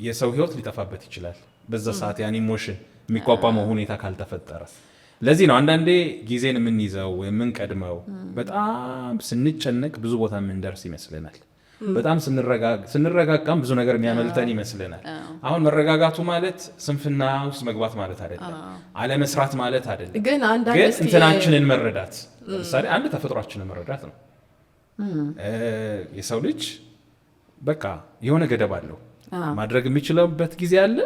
የሰው ህይወት ሊጠፋበት ይችላል። በዛ ሰዓት ያን ኢሞሽን የሚቋቋመው ሁኔታ ካልተፈጠረ። ለዚህ ነው አንዳንዴ ጊዜን የምንይዘው የምንቀድመው። በጣም ስንጨነቅ ብዙ ቦታ የምንደርስ ይመስለናል። በጣም ስንረጋጋም ብዙ ነገር የሚያመልጠን ይመስለናል። አሁን መረጋጋቱ ማለት ስንፍና ውስጥ መግባት ማለት አይደለም፣ አለመስራት ማለት አይደለም። ግን እንትናችንን መረዳት፣ ለምሳሌ አንድ ተፈጥሯችንን መረዳት ነው። የሰው ልጅ በቃ የሆነ ገደብ አለው። ማድረግ የሚችለበት ጊዜ አለ፣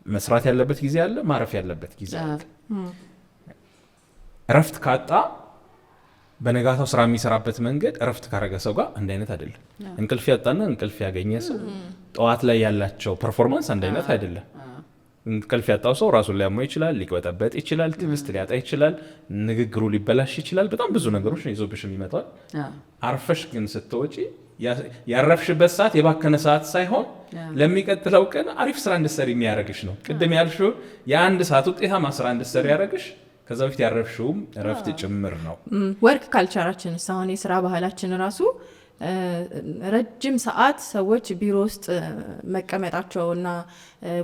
መስራት ያለበት ጊዜ አለ፣ ማረፍ ያለበት ጊዜ አለ። እረፍት ካጣ በነጋታው ስራ የሚሰራበት መንገድ እረፍት ካረገ ሰው ጋር አንድ አይነት አይደለም። እንቅልፍ ያጣና እንቅልፍ ያገኘ ሰው ጠዋት ላይ ያላቸው ፐርፎርማንስ አንድ አይነት አይደለም። እንቅልፍ ያጣው ሰው ራሱን ሊያመው ይችላል፣ ሊቆጠበጥ ይችላል፣ ትዕግስት ሊያጣ ይችላል፣ ንግግሩ ሊበላሽ ይችላል። በጣም ብዙ ነገሮች ነው ይዞብሽ የሚመጣው። አርፈሽ ግን ስትወጪ ያረፍሽበት ሰዓት የባከነ ሰዓት ሳይሆን ለሚቀጥለው ቀን አሪፍ ስራ እንድትሰሪ የሚያደርግሽ ነው። ቅድም ያልሽው የአንድ ሰዓት ውጤታማ ስራ እንድትሰሪ ያደርግሽ ከዛ በፊት ያረፍሽውም እረፍት ጭምር ነው። ወርክ ካልቸራችን አሁን የስራ ባህላችን ራሱ ረጅም ሰዓት ሰዎች ቢሮ ውስጥ መቀመጣቸውና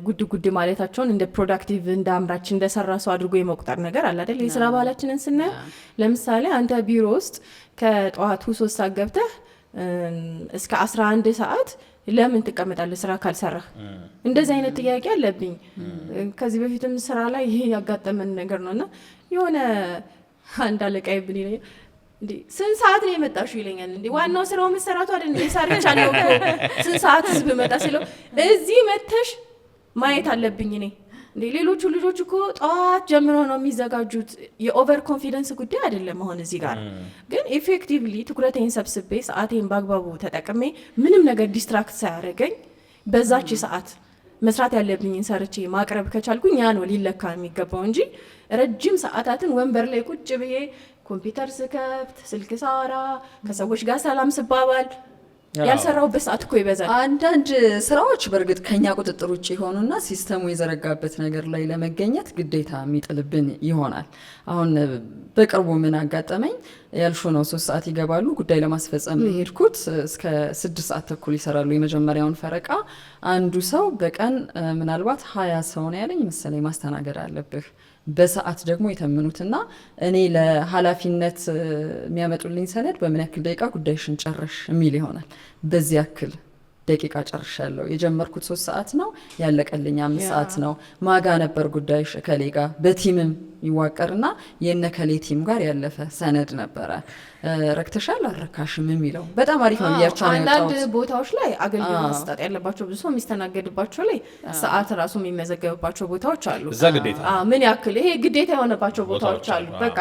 ጉድ ማለታቸውን እንደ ፕሮዳክቲቭ እንደ አምራች እንደሰራ ሰው አድርጎ የመቁጠር ነገር አለ አይደል? የስራ ባህላችንን ስናየው ለምሳሌ አንተ ቢሮ ውስጥ ከጠዋቱ 3 ሰዓት ገብተህ እስከ 11 ሰዓት ለምን ትቀመጣለህ ስራ ካልሰራህ? እንደዚህ አይነት ጥያቄ አለብኝ። ከዚህ በፊትም ስራ ላይ ይሄ ያጋጠመን ነገር ነውና የሆነ አንድ አለቃዬ ብን ይለኛል፣ እንዴ ስንት ሰዓት ነው የመጣሽው ይለኛል። እንዴ ዋናው ስራው መሰራቱ አይደል? የሰርቻለሁ እኮ ስንት ሰዓት ህዝብ መጣ ሲለው እዚህ መተሽ ማየት አለብኝ እኔ። እንዴ ሌሎቹ ልጆች እኮ ጠዋት ጀምሮ ነው የሚዘጋጁት። የኦቨር ኮንፊደንስ ጉዳይ አይደለም። አሁን እዚህ ጋር ግን ኢፌክቲቭሊ ትኩረቴን ሰብስቤ ሰዓቴን በአግባቡ ተጠቅሜ ምንም ነገር ዲስትራክት ሳያደርገኝ በዛች ሰዓት መስራት ያለብኝን ሰርቼ ማቅረብ ከቻልኩኝ ያ ነው ሊለካ የሚገባው እንጂ ረጅም ሰዓታትን ወንበር ላይ ቁጭ ብዬ ኮምፒውተር ስከፍት፣ ስልክ ሳወራ፣ ከሰዎች ጋር ሰላም ስባባል ያልሰራውበት ሰዓት እኮ ይበዛል። አንዳንድ ስራዎች በእርግጥ ከኛ ቁጥጥር ውጭ የሆኑና ሲስተሙ የዘረጋበት ነገር ላይ ለመገኘት ግዴታ የሚጥልብን ይሆናል። አሁን በቅርቡ ምን አጋጠመኝ ያልሹ ነው። 3 ሰዓት ይገባሉ። ጉዳይ ለማስፈጸም ሄድኩት። እስከ 6 ሰዓት ተኩል ይሰራሉ የመጀመሪያውን ፈረቃ። አንዱ ሰው በቀን ምናልባት 20 ሰው ነው ያለኝ መሰለኝ ማስተናገድ አለብህ። በሰዓት ደግሞ የተምኑትና እኔ ለኃላፊነት የሚያመጡልኝ ሰነድ በምን ያክል ደቂቃ ጉዳይሽን ጨርሽ የሚል ይሆናል። በዚህ ያክል ደቂቃ ጨርሻለሁ። የጀመርኩት 3 ሰዓት ነው ያለቀልኝ 5 ሰዓት ነው። ማጋ ነበር ጉዳይሽ ከሌ ጋር በቲምም ይዋቀርና የነከሌ ቲም ጋር ያለፈ ሰነድ ነበረ። ረክተሻል አልረካሽም የሚለው በጣም አሪፍ ነው ብያቸው ነው የወጣሁት። አንዳንድ ቦታዎች ላይ አገልግሎት መስጠት ያለባቸው ብዙ ሰው የሚስተናገድባቸው ላይ ሰዓት ራሱ የሚመዘገብባቸው ቦታዎች አሉ። እዛ ግዴታ ምን ያክል ይሄ ግዴታ የሆነባቸው ቦታዎች አሉ። በቃ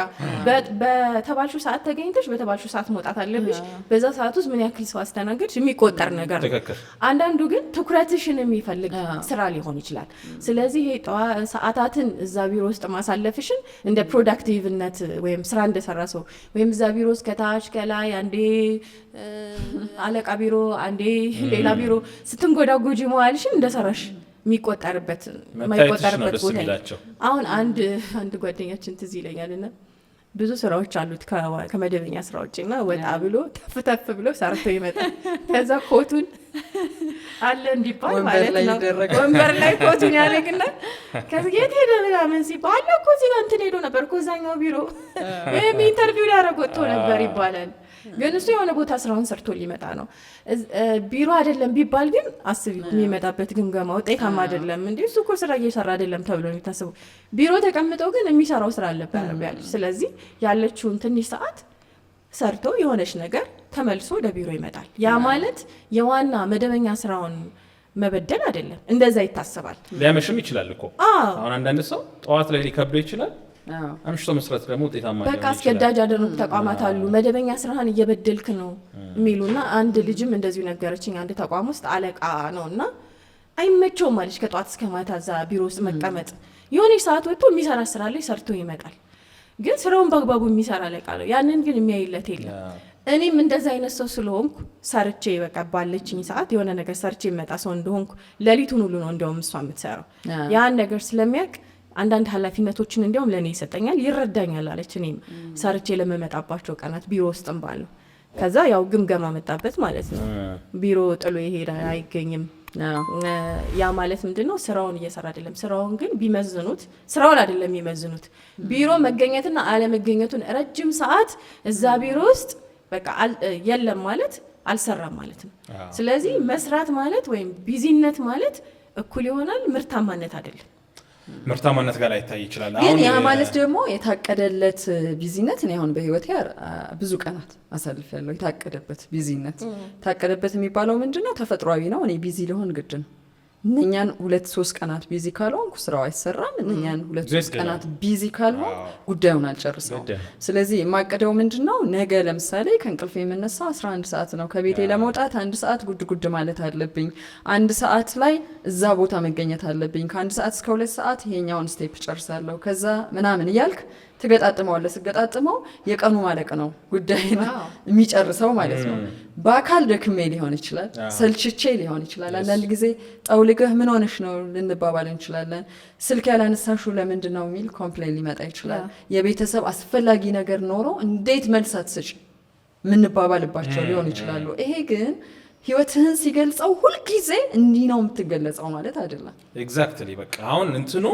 በተባልሽው ሰዓት ተገኝተሽ በተባልሽው ሰዓት መውጣት አለብሽ። በዛ ሰዓት ውስጥ ምን ያክል ሰው አስተናገድሽ የሚቆጠር ነገር ነው። አንዳንዱ ግን ትኩረትሽን የሚፈልግ ስራ ሊሆን ይችላል። ስለዚህ ሰዓታትን እዛ ቢሮ ውስጥ ማሳለፍሽ አልሽን እንደ ፕሮዳክቲቭነት ወይም ስራ እንደሰራ ሰው ወይም እዛ ቢሮ እስከ ታች ከላይ አንዴ አለቃ ቢሮ አንዴ ሌላ ቢሮ ስትንጎዳጎጂ መዋልሽን እንደሰራሽ የሚቆጠርበት የማይቆጠርበት ቦታ። አሁን አንድ ጓደኛችን ትዝ ይለኛልና ብዙ ስራዎች አሉት ከመደበኛ ስራ ውጭና ወጣ ብሎ ተፍተፍ ብሎ ሰርቶ ይመጣል። ከዛ ኮቱን አለ እንዲባል ማለት ነው ወንበር ላይ ኮቱን ያደርግና ከዚህ የት ሄደ ምናምን ሲባል እኮ እዚህ ጋር እንትን ሄዶ ነበር እኮ እዛኛው ቢሮ ወይም ኢንተርቪው ሊያደርግ ወጥቶ ነበር ይባላል። ግን እሱ የሆነ ቦታ ስራውን ሰርቶ ሊመጣ ነው። ቢሮ አይደለም ቢባል ግን አስቢ የሚመጣበት ግምገማ ውጤታማ አይደለም እንዴ እሱ እኮ ስራ እየሰራ አይደለም ተብሎ ነው የሚታሰበው። ቢሮ ተቀምጠው ግን የሚሰራው ስራ አልነበረም ያለች። ስለዚህ ያለችውን ትንሽ ሰዓት ሰርቶ የሆነች ነገር ተመልሶ ወደ ቢሮ ይመጣል። ያ ማለት የዋና መደበኛ ስራውን መበደል አይደለም። እንደዛ ይታሰባል። ሊያመሽም ይችላል እኮ አሁን አንዳንድ ሰው ጠዋት ላይ ሊከብደው ይችላል። አምሽቶ መስራት ደግሞ ውጤታማ ነው። በቃ አስገዳጅ ያደረጉ ተቋማት አሉ መደበኛ ስራህን እየበደልክ ነው የሚሉና አንድ ልጅም እንደዚሁ ነገረችኝ። አንድ ተቋም ውስጥ አለቃ ነውና አይመቸውም ማለች ከጧት እስከ ማታ እዛ ቢሮ ውስጥ መቀመጥ። የሆነች ሰዓት ወጥቶ የሚሰራ ስራ ላይ ሰርቶ ይመጣል። ግን ስራውን በአግባቡ የሚሰራ አለቃ ነው። ያንን ግን የሚያይለት የለም። እኔም እንደዛ አይነት ሰው ስለሆንኩ ሰርቼ በቃ ባለችኝ ሰዓት የሆነ ነገር ሰርቼ ይመጣ ሰው እንደሆንኩ ሌሊቱን ሁሉ ነው እንደውም እሷ የምትሰራው ያን ነገር ስለሚያውቅ አንዳንድ ኃላፊነቶችን እንዲያውም ለኔ ይሰጠኛል ይረዳኛል አለች። እኔም ሰርቼ ለመመጣባቸው ቀናት ቢሮ ውስጥም ባለው ከዛ ያው ግምገማ መጣበት ማለት ነው። ቢሮ ጥሎ ይሄዳል አይገኝም። ያ ማለት ምንድነው ስራውን እየሰራ አይደለም። ስራውን ግን ቢመዝኑት ስራውን አይደለም የሚመዝኑት ቢሮ መገኘትና አለመገኘቱን ረጅም ሰዓት እዛ ቢሮ ውስጥ በቃ የለም ማለት አልሰራም ማለት ነው። ስለዚህ መስራት ማለት ወይም ቢዚነት ማለት እኩል ይሆናል ምርታማነት አይደለም። ምርታማነት ጋር ላይታይ ይችላል። ግን ያ ማለት ደግሞ የታቀደለት ቢዚነት ነው። አሁን በህይወቴ ብዙ ቀናት አሳልፌያለሁ። የታቀደበት ቢዚነት ታቀደበት የሚባለው ምንድነው? ተፈጥሯዊ ነው። እኔ ቢዚ ልሆን ግድ ነው። እነኛን 2-3 ቀናት ቢዚ ካልሆንኩ ስራው አይሰራም። እነኛን 2-3 ቀናት ቢዚ ካልሆን ጉዳዩን አልጨርሰው። ስለዚህ የማቀደው ምንድነው? ነገ ለምሳሌ ከእንቅልፌ የምነሳው 11 ሰዓት ነው። ከቤቴ ለመውጣት 1 ሰዓት ጉድ ማለት አለብኝ። 1 ሰዓት ላይ እዛ ቦታ መገኘት አለብኝ። ከ1 ሰዓት እስከ 2 ሰዓት ይሄኛውን ስቴፕ ጨርሳለሁ። ከዛ ምናምን እያልክ ትገጣጥመዋለህ። ስገጣጥመው የቀኑ ማለቅ ነው ጉዳይ የሚጨርሰው ማለት ነው። በአካል ደክሜ ሊሆን ይችላል፣ ሰልችቼ ሊሆን ይችላል። አንዳንድ ጊዜ ጠውልገህ ምን ሆነሽ ነው ልንባባል እንችላለን። ስልክ ያላነሳሽው ለምንድን ነው የሚል ኮምፕሌን ሊመጣ ይችላል። የቤተሰብ አስፈላጊ ነገር ኖሮ እንዴት መልስ አትሰጪ ምንባባልባቸው ሊሆን ይችላሉ። ይሄ ግን ህይወትህን ሲገልጸው ሁልጊዜ እንዲህ ነው የምትገለጸው ማለት አይደለም። ኤግዛክትሊ በቃ አሁን እንትኑ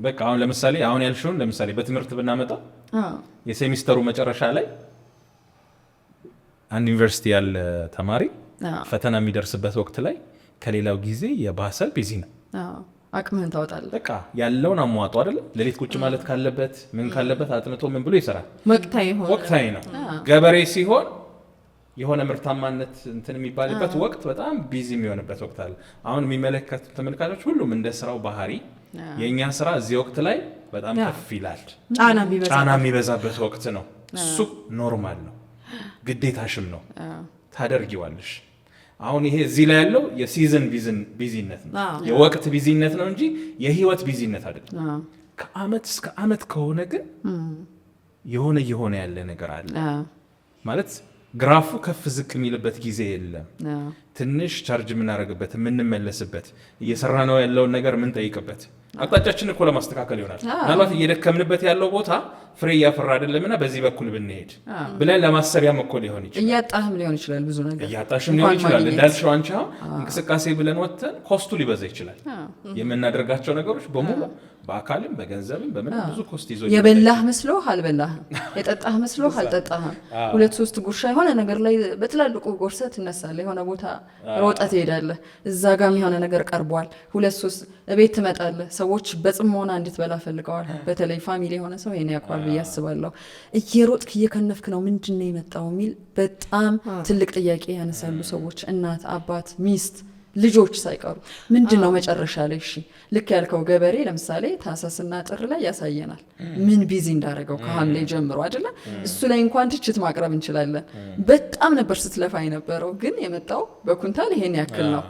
በቃ አሁን ለምሳሌ አሁን ያልሽውን ለምሳሌ በትምህርት ብናመጣ የሴሚስተሩ መጨረሻ ላይ አንድ ዩኒቨርሲቲ ያለ ተማሪ ፈተና የሚደርስበት ወቅት ላይ ከሌላው ጊዜ የባሰ ቢዚ ነው። አቅምህን ታወጣለህ። በቃ ያለውን አሟጦ አይደለ ሌሊት ቁጭ ማለት ካለበት ምን ካለበት አጥንቶ ምን ብሎ ይሰራል። ወቅታዊ ነው። ገበሬ ሲሆን የሆነ ምርታማነት እንትን የሚባልበት ወቅት በጣም ቢዚ የሚሆንበት ወቅት አለ። አሁን የሚመለከቱ ተመልካቾች ሁሉም እንደ ስራው ባህሪ የኛ ስራ እዚህ ወቅት ላይ በጣም ከፍ ይላል። ጫና የሚበዛበት ወቅት ነው። እሱ ኖርማል ነው፣ ግዴታሽም ነው፣ ታደርጊዋለሽ። አሁን ይሄ እዚህ ላይ ያለው የሲዝን ቢዚነት ነው፣ የወቅት ቢዚነት ነው እንጂ የህይወት ቢዚነት አይደለም። ከአመት እስከ አመት ከሆነ ግን የሆነ ያለ ነገር አለ ማለት ግራፉ ከፍ ዝቅ የሚልበት ጊዜ የለም። ትንሽ ቻርጅ የምናደርግበት የምንመለስበት እየሰራ ነው ያለውን ነገር የምንጠይቅበት አቅጣጫችን እኮ ለማስተካከል ይሆናል። ምናልባት እየደከምንበት ያለው ቦታ ፍሬ እያፈራ አይደለምና በዚህ በኩል ብንሄድ ብለን ለማሰቢያም እኮ ሊሆን ይችላል። እያጣህም ሊሆን ይችላል፣ ብዙ ነገር እያጣሽም ሊሆን ይችላል። እንዳልሽው አንቺ እንቅስቃሴ ብለን ወጥተን ኮስቱ ሊበዛ ይችላል። የምናደርጋቸው ነገሮች በሙሉ በአካልም በገንዘብም በምንም ብዙ ኮስት ይዞ የበላህ መስሎህ አልበላህም፣ የጠጣህ መስሎህ አልጠጣህም። 2-3 ጉርሻ የሆነ ነገር ላይ በትላልቁ ጎርሰህ ትነሳለህ። የሆነ ቦታ ሮጠህ ትሄዳለህ። እዛ ጋም የሆነ ነገር ቀርቧል። 2-3 እቤት ትመጣለህ። ሰዎች በጽሞና እንድትበላ ፈልገዋል። በተለይ ፋሚሊ የሆነ ሰው ይሄን ያውቃል ብዬ አስባለሁ። እየሮጥክ እየከነፍክ ነው ምንድን ነው የመጣው የሚል በጣም ትልቅ ጥያቄ ያነሳሉ ሰዎች። እናት፣ አባት፣ ሚስት፣ ልጆች ሳይቀሩ ምንድን ነው መጨረሻ ላይ? እሺ ልክ ያልከው ገበሬ ለምሳሌ ታህሳስና ጥር ላይ ያሳየናል ምን ቢዚ እንዳደረገው ከሐምሌ ጀምሮ አይደለ? እሱ ላይ እንኳን ትችት ማቅረብ እንችላለን። በጣም ነበር ስትለፋ የነበረው፣ ግን የመጣው በኩንታል ይሄን ያክል ነው።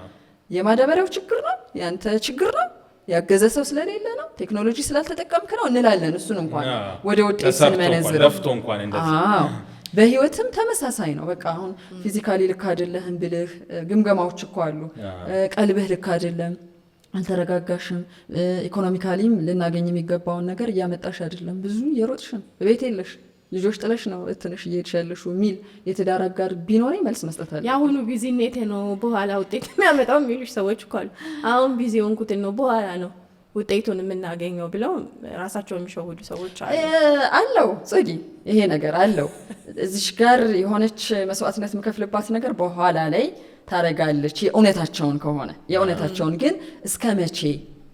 የማዳበሪያው ችግር ነው? ያንተ ችግር ነው? ያገዘ ሰው ስለሌለ ነው፣ ቴክኖሎጂ ስላልተጠቀምክ ነው እንላለን። እሱን እንኳን ወደ ውጤት ስንመነዝረው ለፍቶ እንኳን እንደዚህ በህይወትም ተመሳሳይ ነው። በቃ አሁን ፊዚካሊ ልክ አይደለህም ብልህ ግምገማዎች እኮ አሉ። ቀልብህ ልክ አይደለም፣ አልተረጋጋሽም፣ ኢኮኖሚካሊም ልናገኝ የሚገባውን ነገር እያመጣሽ አይደለም፣ ብዙ የሮጥሽም ቤት የለሽ ልጆች ጥለሽ ነው ትንሽ እየሄድሻለሽ የሚል የትዳር አጋር ቢኖረኝ መልስ መስጠት አለ። የአሁኑ ቢዚኔቴ ነው በኋላ ውጤት የሚያመጣው የሚሉሽ ሰዎች እኮ አሉ። አሁን ቢዚ ሆንኩትን ነው በኋላ ነው ውጤቱን የምናገኘው ብለው ራሳቸው የሚሸውዱ ሰዎች አለው። ጽጌ ይሄ ነገር አለው። እዚሽ ጋር የሆነች መስዋዕትነት የምከፍልባት ነገር በኋላ ላይ ታረጋለች። የእውነታቸውን ከሆነ የእውነታቸውን ግን እስከ መቼ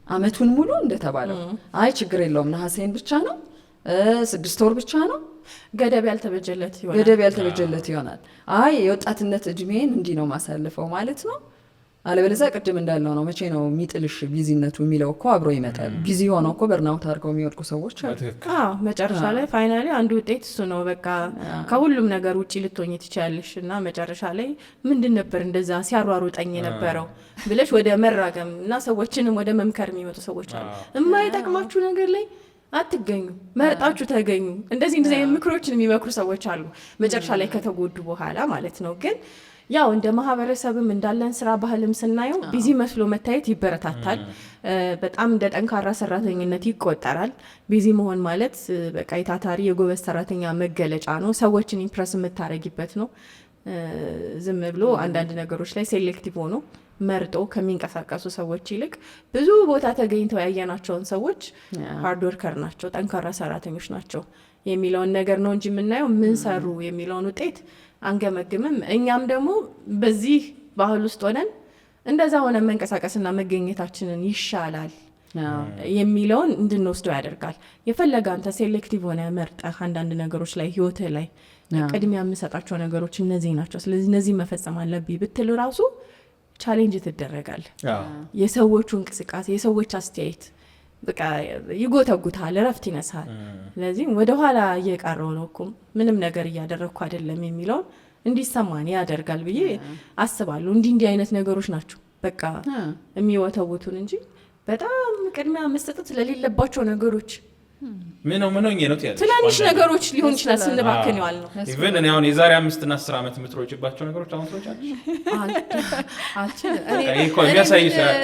አመቱን ሙሉ እንደተባለው አይ ችግር የለውም ነሐሴን ብቻ ነው 6 ወር ብቻ ነው ገደብ ያልተበጀለት ይሆናል። አይ የወጣትነት እድሜን እንዲህ ነው ማሳልፈው ማለት ነው። አለበለዚያ ቅድም እንዳለው ነው መቼ ነው የሚጥልሽ ቢዚነቱ የሚለው እኮ አብሮ ይመጣል። ቢዚ ሆነው እኮ በርናውት አድርገው የሚወድቁ ሰዎች አሉ። መጨረሻ ላይ ፋይናሊ አንዱ ውጤት እሱ ነው። በቃ ከሁሉም ነገር ውጪ ልትሆኝ ትችያለሽ እና መጨረሻ ላይ ምንድን ነበር እንደዛ ሲያሯሩጠኝ የነበረው ብለሽ ወደ መራገም እና ሰዎችንም ወደ መምከር የሚመጡ ሰዎች አሉ። የማይጠቅማችሁ ነገር ላይ አትገኙ፣ መርጣችሁ ተገኙ። እንደዚህ ምክሮችን የሚመክሩ ሰዎች አሉ መጨረሻ ላይ ከተጎዱ በኋላ ማለት ነው። ግን ያው እንደ ማህበረሰብም እንዳለን ስራ ባህልም ስናየው ቢዚ መስሎ መታየት ይበረታታል። በጣም እንደ ጠንካራ ሰራተኝነት ይቆጠራል። ቢዚ መሆን ማለት በቃ የታታሪ የጎበዝ ሰራተኛ መገለጫ ነው። ሰዎችን ኢምፕረስ የምታረጊበት ነው። ዝም ብሎ አንዳንድ ነገሮች ላይ ሴሌክቲቭ ሆኖ መርጦ ከሚንቀሳቀሱ ሰዎች ይልቅ ብዙ ቦታ ተገኝተው ያየናቸውን ሰዎች ሃርድ ወርከር ናቸው፣ ጠንካራ ሰራተኞች ናቸው የሚለውን ነገር ነው እንጂ የምናየው ምን ሰሩ የሚለውን ውጤት አንገመግምም። እኛም ደግሞ በዚህ ባህል ውስጥ ሆነን እንደዛ ሆነ መንቀሳቀስና መገኘታችንን ይሻላል የሚለውን እንድንወስደው ያደርጋል። የፈለገ አንተ ሴሌክቲቭ ሆነ መርጠህ አንዳንድ ነገሮች ላይ ህይወትህ ላይ ቅድሚያ የምሰጣቸው ነገሮች እነዚህ ናቸው፣ ስለዚህ እነዚህ መፈጸም አለብኝ ብትል ራሱ ቻሌንጅ ትደረጋል። የሰዎቹ እንቅስቃሴ፣ የሰዎች አስተያየት በቃ ይጎተጉታል፣ እረፍት ይነሳል። ስለዚህ ወደኋላ እየቀረው ነው እኮ ምንም ነገር እያደረግኩ አይደለም የሚለውን እንዲሰማን ያደርጋል ብዬ አስባለሁ። እንዲህ አይነት ነገሮች ናቸው በቃ የሚወተውቱን እንጂ በጣም ቅድሚያ መስጠት ለሌለባቸው ነገሮች ምነው ነው ትናንሽ ነገሮች ሊሆን ይችላል ስንባከን ይዋል ነው። ኢቨን እኔ አሁን የዛሬ 5 እና 10 ዓመት የምትሮጭባቸው ነገሮች አሁን ትሮጫለሽ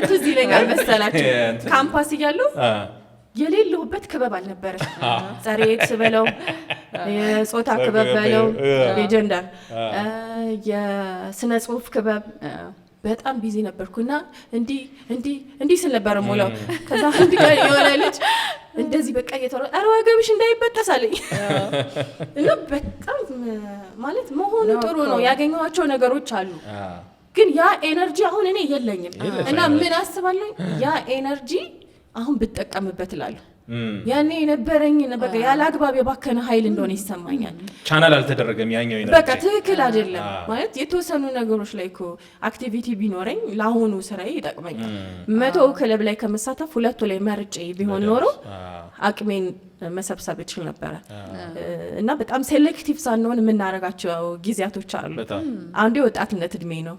ትዝ ይለኛል መሰላችሁ ካምፓስ እያለሁ የሌለሁበት ክበብ አልነበረ። ጸረ ኤድስ በለው የጾታ ክበብ በለው የጀንደር የስነ ጽሁፍ ክበብ በጣም ቢዚ ነበርኩና እንዲህ ስል ነበር ሞላው። ከዛ አንድ ቀን የሆነ ልጅ እንደዚህ በቃ እየተወራ ኧረ ወገብሽ እንዳይበጠስ አለኝ እና በጣም ማለት መሆኑ ጥሩ ነው። ያገኘኋቸው ነገሮች አሉ፣ ግን ያ ኤነርጂ አሁን እኔ የለኝም እና ምን አስባለሁ ያ ኤነርጂ አሁን ብጠቀምበት እላለሁ። ያኔ የነበረኝ በቃ ያለ አግባብ የባከነ ኃይል እንደሆነ ይሰማኛል። ቻናል አልተደረገም ያኛው ኤነርጂ በቃ ትክክል አይደለም ማለት የተወሰኑ ነገሮች ላይ እኮ አክቲቪቲ ቢኖረኝ ለአሁኑ ስራዬ ይጠቅመኛል። 100 ክለብ ላይ ከመሳተፍ 2 ላይ መርጬ ቢሆን ኖሮ አቅሜን መሰብሰብ ይችል ነበረ እና በጣም ሴሌክቲቭ ሳንሆን የምናረጋቸው ጊዜያቶች አሉ። አንዱ የወጣትነት እድሜ ነው፣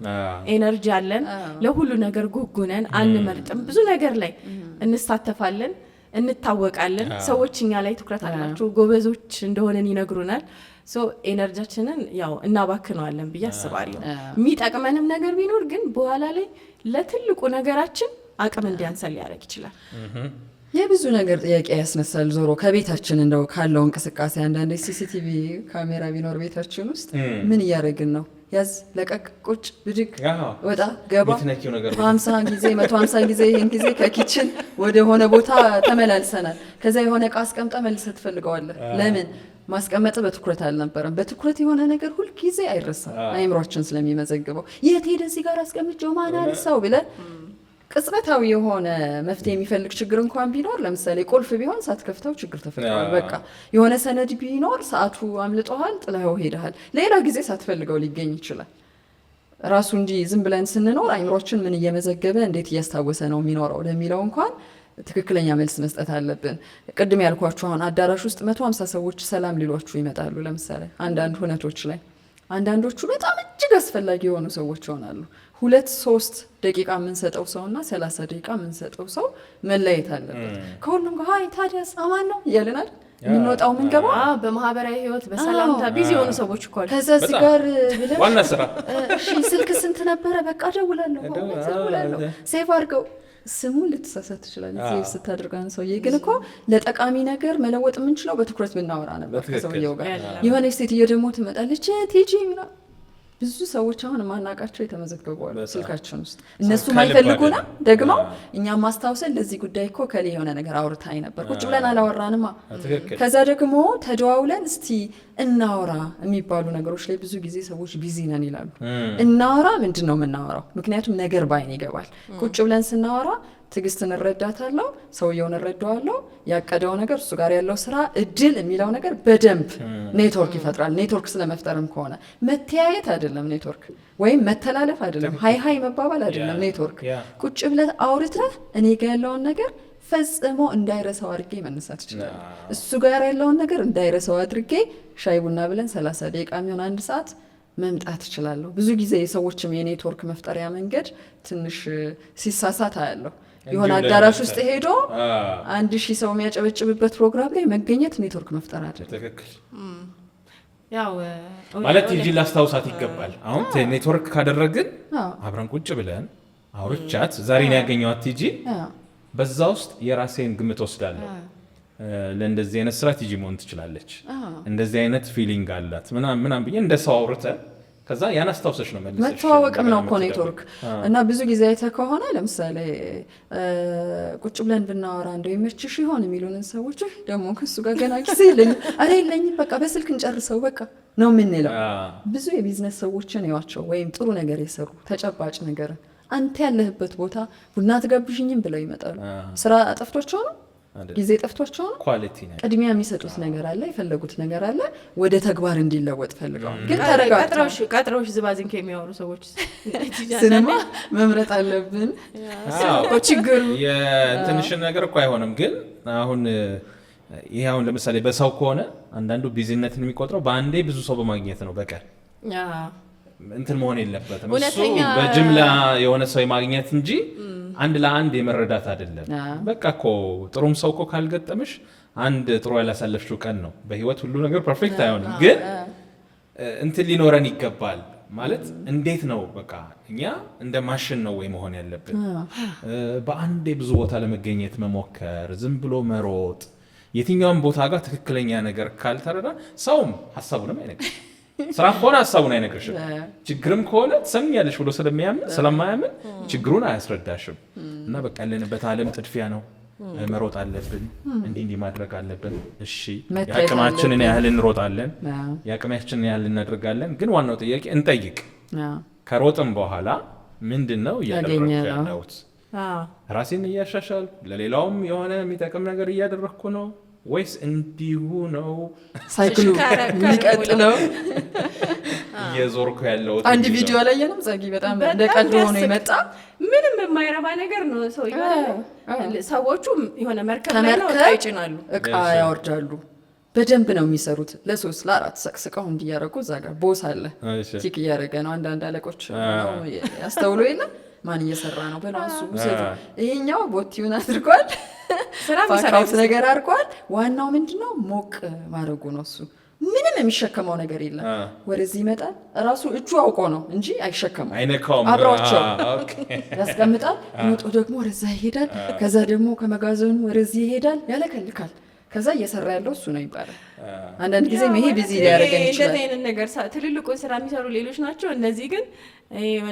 ኤነርጂ አለን፣ ለሁሉ ነገር ጉጉነን አንመርጥም፣ ብዙ ነገር ላይ እንሳተፋለን፣ እንታወቃለን። ሰዎች እኛ ላይ ትኩረት አላቸው፣ ጎበዞች እንደሆነን ይነግሩናል። ኤነርጂያችንን ያው እናባክነዋለን ብዬ አስባለሁ። የሚጠቅመንም ነገር ቢኖር ግን በኋላ ላይ ለትልቁ ነገራችን አቅም እንዲያንሰል ሊያደርግ ይችላል። የብዙ ነገር ጥያቄ ያስነሳል። ዞሮ ከቤታችን እንደው ካለው እንቅስቃሴ አንዳንድ ሲሲቲቪ ካሜራ ቢኖር ቤታችን ውስጥ ምን እያደረግን ነው? ያዝ ለቀቅ ቁጭ ብድግ ወጣ ገባ 50 ጊዜ 150 ጊዜ ይህን ጊዜ ከኪችን ወደ ሆነ ቦታ ተመላልሰናል። ከዛ የሆነ እቃ አስቀምጠ መልሰህ ትፈልገዋለህ። ለምን ማስቀመጥ በትኩረት አልነበረም። በትኩረት የሆነ ነገር ሁልጊዜ አይረሳም፣ አይምሯችን ስለሚመዘግበው። የት ሄደ እዚህ ጋር አስቀምጬው ማን አነሳው ብለህ ቅጽበታዊ የሆነ መፍትሄ የሚፈልግ ችግር እንኳን ቢኖር ለምሳሌ ቁልፍ ቢሆን ሳትከፍተው ችግር ተፈጥሯል። በቃ የሆነ ሰነድ ቢኖር ሰዓቱ አምልጦሃል፣ ጥለኸው ሄደሃል። ሌላ ጊዜ ሳትፈልገው ሊገኝ ይችላል። ራሱ እንጂ ዝም ብለን ስንኖር አይምሮችን ምን እየመዘገበ እንዴት እያስታወሰ ነው የሚኖረው ለሚለው እንኳን ትክክለኛ መልስ መስጠት አለብን። ቅድም ያልኳችሁ አሁን አዳራሽ ውስጥ 150 ሰዎች ሰላም ሊሏችሁ ይመጣሉ። ለምሳሌ አንዳንድ ሁነቶች ላይ አንዳንዶቹ በጣም እጅግ እጅግ አስፈላጊ የሆኑ ሰዎች ይሆናሉ። 2-3 ደቂቃ የምንሰጠው ሰውና 30 ደቂቃ የምንሰጠው ሰው መለየት አለበት። ከሁሉም ጋር ሀይ ታዲያስ አማን ነው እያልናል የምንወጣው የምንገባው። በማህበራዊ ህይወት በሰላምታ ቢዚ የሆኑ ሰዎች እኮ አሉ። ከዛ እዚህ ጋር ብለን ዋና ስራ እሺ ስልክ ስንት ነበረ? በቃ ደውላለሁ ሴቭ አድርገው። ስሙን ልትሳሳት ትችላለህ ሴቭ ስታደርጋን። ሰውዬ ግን እኮ ለጠቃሚ ነገር መለወጥ የምንችለው በትኩረት ብናወራ ነበር ከሰውየው ጋር። የሆነች ሴትዮ ደግሞ ትመጣለች ቲጂ ምናምን። ብዙ ሰዎች አሁን ማናቃቸው የተመዘገቡ ስልካችን ውስጥ እነሱ ማይፈልጉና ደግሞ እኛ ማስታውሰን ለዚህ ጉዳይ እኮ ከሌ የሆነ ነገር አውርታኝ ነበር ቁጭ ብለን አላወራንማ። ከዛ ደግሞ ተደዋውለን እስቲ እናወራ የሚባሉ ነገሮች ላይ ብዙ ጊዜ ሰዎች ቢዚ ነን ይላሉ። እናወራ ምንድን ነው የምናወራው? ምክንያቱም ነገር ባይን ይገባል። ቁጭ ብለን ስናወራ ትዕግስትን እረዳታለሁ፣ ሰውየውን እረዳዋለሁ፣ ያቀደው ነገር እሱ ጋር ያለው ስራ እድል የሚለው ነገር በደንብ ኔትወርክ ይፈጥራል። ኔትወርክ ስለመፍጠርም ከሆነ መተያየት አይደለም ኔትወርክ፣ ወይም መተላለፍ አይደለም፣ ሀይ መባባል አይደለም ኔትወርክ። ቁጭ ብለህ አውርተህ እኔ ጋር ያለውን ነገር ፈጽሞ እንዳይረሳው አድርጌ መነሳት ይችላል። እሱ ጋር ያለውን ነገር እንዳይረሳው አድርጌ ሻይ ቡና ብለን 30 ደቂቃ የሚሆን 1 ሰዓት መምጣት እችላለሁ። ብዙ ጊዜ የሰዎችም የኔትወርክ መፍጠሪያ መንገድ ትንሽ ሲሳሳት አያለሁ። የሆነ አዳራሽ ውስጥ ሄዶ 1000 ሰው የሚያጨበጭብበት ፕሮግራም ላይ መገኘት ኔትወርክ መፍጠር አይደለም። ትክክል። ያው ማለት ቲጂ ላስታውሳት ይገባል። አሁን ኔትወርክ ካደረግን አብረን ቁጭ ብለን አውርቻት ዛሬ ነው ያገኘኋት ቲጂ፣ በዛ ውስጥ የራሴን ግምት ወስዳለሁ። ለእንደዚህ አይነት ስራ ቲጂ መሆን ትችላለች፣ እንደዚህ አይነት ፊሊንግ አላት ምናምን ብዬ እንደ ሰው አውርተን ከዛ ያን አስታውሰሽ ነው መልሰሽ መተዋወቅም ነው እኮ ኔትወርክ። እና ብዙ ጊዜ አይተህ ከሆነ ለምሳሌ ቁጭ ብለን ብናወራ እንደው ይመችሽ ይሆን የሚሉንን ሰዎች ደግሞ ከሱ ጋር ገና ጊዜ የለኝም በቃ በስልክ እንጨርሰው በቃ ነው የምንለው። ብዙ የቢዝነስ ሰዎችን ያዋቸው ወይም ጥሩ ነገር የሰሩ ተጨባጭ ነገር አንተ ያለህበት ቦታ ቡና ትጋብዥኝም ብለው ይመጣሉ። ስራ ጠፍቷቸው ነው ጊዜ ጠፍቷቸው ነው። ኳሊቲ ነው ቅድሚያ የሚሰጡት ነገር አለ፣ የፈለጉት ነገር አለ፣ ወደ ተግባር እንዲለወጥ ፈልገው ግን ቀጥረውሽ ዝባዝንክ የሚያወሩ ሰዎች ስንማ መምረጥ አለብን። ችግሩ የትንሽን ነገር እኮ አይሆንም። ግን አሁን ይሄ አሁን ለምሳሌ በሰው ከሆነ አንዳንዱ ቢዝነስን የሚቆጥረው በአንዴ ብዙ ሰው በማግኘት ነው። በቀር እንትን መሆን የለበትም እሱ በጅምላ የሆነ ሰው የማግኘት እንጂ አንድ ለአንድ የመረዳት አይደለም። በቃ እኮ ጥሩም ሰው እኮ ካልገጠምሽ አንድ ጥሩ ያላሳለፍሽው ቀን ነው። በህይወት ሁሉ ነገር ፐርፌክት አይሆንም፣ ግን እንትን ሊኖረን ይገባል። ማለት እንዴት ነው በቃ እኛ እንደ ማሽን ነው ወይ መሆን ያለብን? በአንዴ ብዙ ቦታ ለመገኘት መሞከር፣ ዝም ብሎ መሮጥ፣ የትኛውም ቦታ ጋር ትክክለኛ ነገር ካልተረዳ ሰውም ሀሳቡንም አይነግርሽ። ስራ ከሆነ ሀሳቡን አይነግርሽም። ችግርም ከሆነ ትሰምኛለሽ ብሎ ስለማያምን ችግሩን አያስረዳሽም። እና በቃ ያለንበት ዓለም ጥድፊያ ነው። መሮጥ አለብን፣ እንዲህ ማድረግ አለብን። እሺ የአቅማችንን ያህል እንሮጣለን፣ የአቅማችንን ያህል እናደርጋለን። ግን ዋናው ጥያቄ እንጠይቅ። ከሮጥም በኋላ ምንድን ነው እያደረግኩ ያለሁት? ራሴን እያሻሻል ለሌላውም የሆነ የሚጠቅም ነገር እያደረግኩ ነው ወይስ እንዲሁ ነው ሳይክሉ የሚቀጥለው? እየዞርኩ ያለው አንድ ቪዲዮ ላይ የለም ጸጊ በጣም እንደቀልድ ሆኖ የመጣ ምንም የማይረባ ነገር ነው። ሰዎቹ የሆነ መርከብ ላይ ነው እቃ ይጭናሉ፣ እቃ ያወርዳሉ። በደንብ ነው የሚሰሩት። ለ3 ለ4 ሰቅስቀው እንዲያረጉ እዛ ጋር ቦስ አለ ቲክ እያደረገ ነው። አንዳንድ አለቆች ነው ያስተውሉ የለም ማን እየሰራ ነው በላሱ ውሰዱ። ይሄኛው ቦቲውን አድርጓል፣ ፋካውት ነገር አድርጓል። ዋናው ምንድነው ሞቅ ማድረጉ ነው። እሱ ምንም የሚሸከመው ነገር የለም። ወደዚህ ይመጣል ራሱ እጁ አውቆ ነው እንጂ አይሸከመው፣ አይነካውም። አብሯቸው ያስቀምጣል። ሞጦ ደግሞ ወደዛ ይሄዳል። ከዛ ደግሞ ከመጋዘኑ ወደዚህ ይሄዳል፣ ያለከልካል። ከዛ እየሰራ ያለው እሱ ነው ይባላል። አንዳንድ ጊዜ ይሄ ቢዚ ሊያደርገን ይችላል። እንደዚህ አይነት ነገር ትልልቁን ስራ የሚሰሩ ሌሎች ናቸው። እነዚህ ግን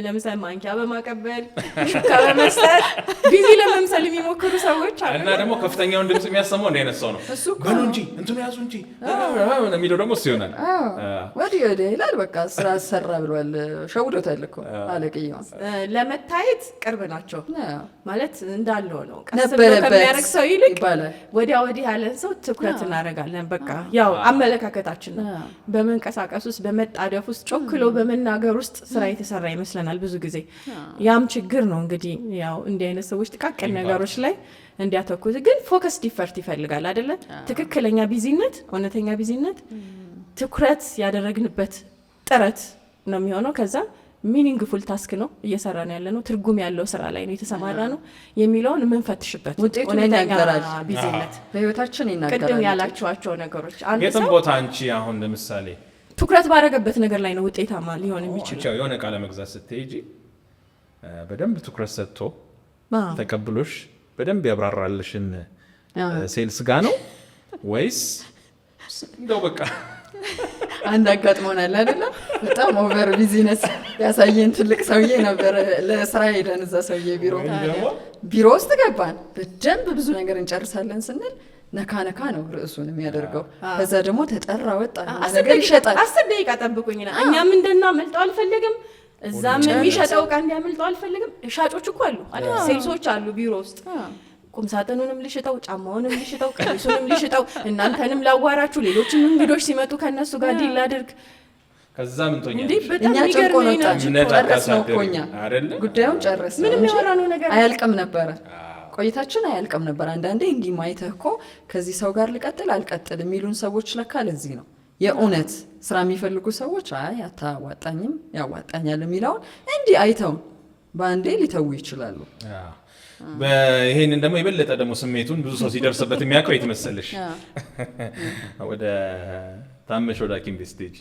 ለምሳሌ ማንኪያ በማቀበል ሹካ በመስጠት ቢዚ ለመምሰል የሚሞክሩ ሰዎች አሉ። እና ደግሞ ከፍተኛውን ድምጽ የሚያሰማው እንደ አይነት ሰው ነው። በሉ እንጂ እንትኑ ያዙ እንጂ የሚለው ደግሞ እሱ ይሆናል። ወዲህ ወዲህ ይላል። በቃ ስራ ሰራ ብሏል። ሸውዶታል እኮ አለቅየው። ለመታየት ቅርብ ናቸው ማለት እንዳለው ነው። ቀስ ብሎ ከሚያደርግ ሰው ይልቅ ወዲያ ወዲህ ያለን ሰው ትኩረት እናደርጋለን። በቃ ያው አመለካከታችን ነው። በመንቀሳቀስ ውስጥ በመጣደፍ ውስጥ ጮክሎ በመናገር ውስጥ ስራ የተሰራ ይመስለናል ብዙ ጊዜ። ያም ችግር ነው እንግዲህ። ያው እንዲህ አይነት ሰዎች ጥቃቅን ነገሮች ላይ እንዲያተኩሩ ግን ፎከስ ዲፈርት ይፈልጋል አይደለ? ትክክለኛ ቢዚነት፣ እውነተኛ ቢዚነት ትኩረት ያደረግንበት ጥረት ነው የሚሆነው። ከዛ ሚኒንግፉል ታስክ ነው እየሰራን ያለ ነው፣ ትርጉም ያለው ስራ ላይ ነው የተሰማራ ነው የሚለውን የምንፈትሽበት ውጤቱን ይናገራል። ቢዚነት በህይወታችን ይናገራል። ቅድም ያላችኋቸው ነገሮች አንድ የትም ሰው ቦታ አንቺ አሁን ለምሳሌ ትኩረት ባደረገበት ነገር ላይ ነው ውጤታማ ሊሆን የሚችለው። የሆነ ቃለ መግዛት ስትሄጂ በደንብ ትኩረት ሰጥቶ ተቀብሎሽ በደንብ ያብራራልሽን ሴልስ ጋ ነው ወይስ እንደው በቃ አንድ አጋጥሞናል አይደለ? በጣም ኦቨር ቢዝነስ ያሳየን ትልቅ ሰውዬ ነበር። ለስራ ሄደን እዛ ሰውዬ ቢሮ ውስጥ ገባን። በደንብ ብዙ ነገር እንጨርሳለን ስንል ነካ ነው ርዕሱን የሚያደርገው። ከዛ ደግሞ ተጠራ ወጣ ነገር ይሸጣል። 10 ደቂቃ ጠብቁኝና እኛም እንድናመልጠው አልፈልግም፣ እዛም የሚሸጠው ዕቃ እንዲያመልጠው አልፈልግም። ሻጮች እኮ አሉ፣ ሴልሶች አሉ ቢሮ ውስጥ። ቁምሳጥኑንም ልሽጠው፣ ጫማውንም ልሽጠው፣ ቀሚሱንም ልሽጠው፣ እናንተንም ላዋራችሁ፣ ሌሎችም እንግዶች ሲመጡ ከነሱ ጋር ዲል ላድርግ። ከዛ ምን ቶኛ እኛ ጨርቆን ጨረስነው እኮ እኛ ጉዳዩን ጨረስነው። ምንም ያወራነው ነገር አያልቅም ነበረ፣ ቆይታችን አያልቅም ነበር። አንዳንዴ እንዲህ ማይተህ እኮ ከዚህ ሰው ጋር ልቀጥል አልቀጥል የሚሉን ሰዎች ለካ ለዚህ ነው። የእውነት ስራ የሚፈልጉ ሰዎች አይ አታዋጣኝም ያዋጣኛል የሚለውን እንዲህ አይተው በአንዴ ሊተዉ ይችላሉ። ይሄንን ደግሞ የበለጠ ደግሞ ስሜቱን ብዙ ሰው ሲደርስበት የሚያውቀው የተመሰለሽ ወደ ታመሽ ወደ ሐኪም ቤት ስቴጅ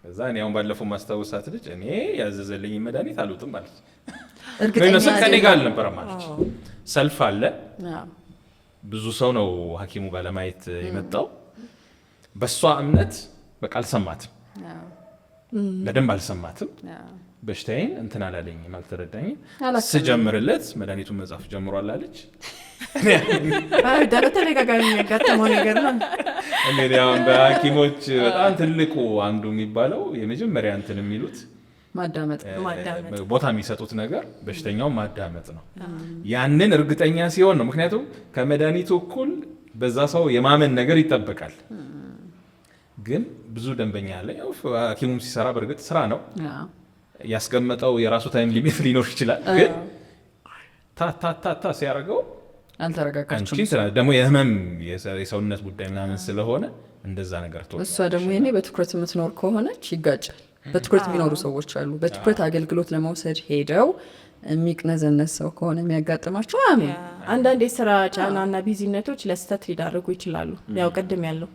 እዛ እኔ አሁን ባለፈው ማስታወሳት ልጅ እኔ ያዘዘልኝ መድኃኒት አልውጥም ማለት እርግጠኛ ከኔ ጋር አልነበረም ማለት ሰልፍ አለ። ብዙ ሰው ነው ሐኪሙ ጋር ለማየት የመጣው። በሷ እምነት በቃ አልሰማትም፣ በደንብ አልሰማትም። በሽታዬን እንትን አላለኝም፣ አልተረዳኝም። ስጀምርለት መድኃኒቱን መጻፍ ጀምሯል አለች። ተደጋጋሚ የሚያጋጥመው ነገር ነው። እንግዲህ አሁን በሐኪሞች በጣም ትልቁ አንዱ የሚባለው የመጀመሪያ እንትን የሚሉት ማዳመጥ፣ ቦታ የሚሰጡት ነገር በሽተኛው ማዳመጥ ነው። ያንን እርግጠኛ ሲሆን ነው። ምክንያቱም ከመድኃኒቱ እኩል በዛ ሰው የማመን ነገር ይጠበቃል። ግን ብዙ ደንበኛ አለ። ሐኪሙም ሲሰራ በእርግጥ ስራ ነው ያስቀመጠው የራሱ ታይም ሊሚት ሊኖር ይችላል። ግን ታታታታ ሲያደርገው አልተረጋጋችም። ደግሞ የህመም የሰውነት ጉዳይ ምናምን ስለሆነ እንደዛ ነገር ተወው። እሷ ደግሞ ይሄኔ በትኩረት የምትኖር ከሆነች ይጋጫል። በትኩረት የሚኖሩ ሰዎች አሉ። በትኩረት አገልግሎት ለመውሰድ ሄደው የሚቅነዘነት ሰው ከሆነ የሚያጋጥማቸው አንዳንድ የስራ ጫናና ቢዚነቶች ለስተት ሊዳርጉ ይችላሉ። ያው ቅድም ያለው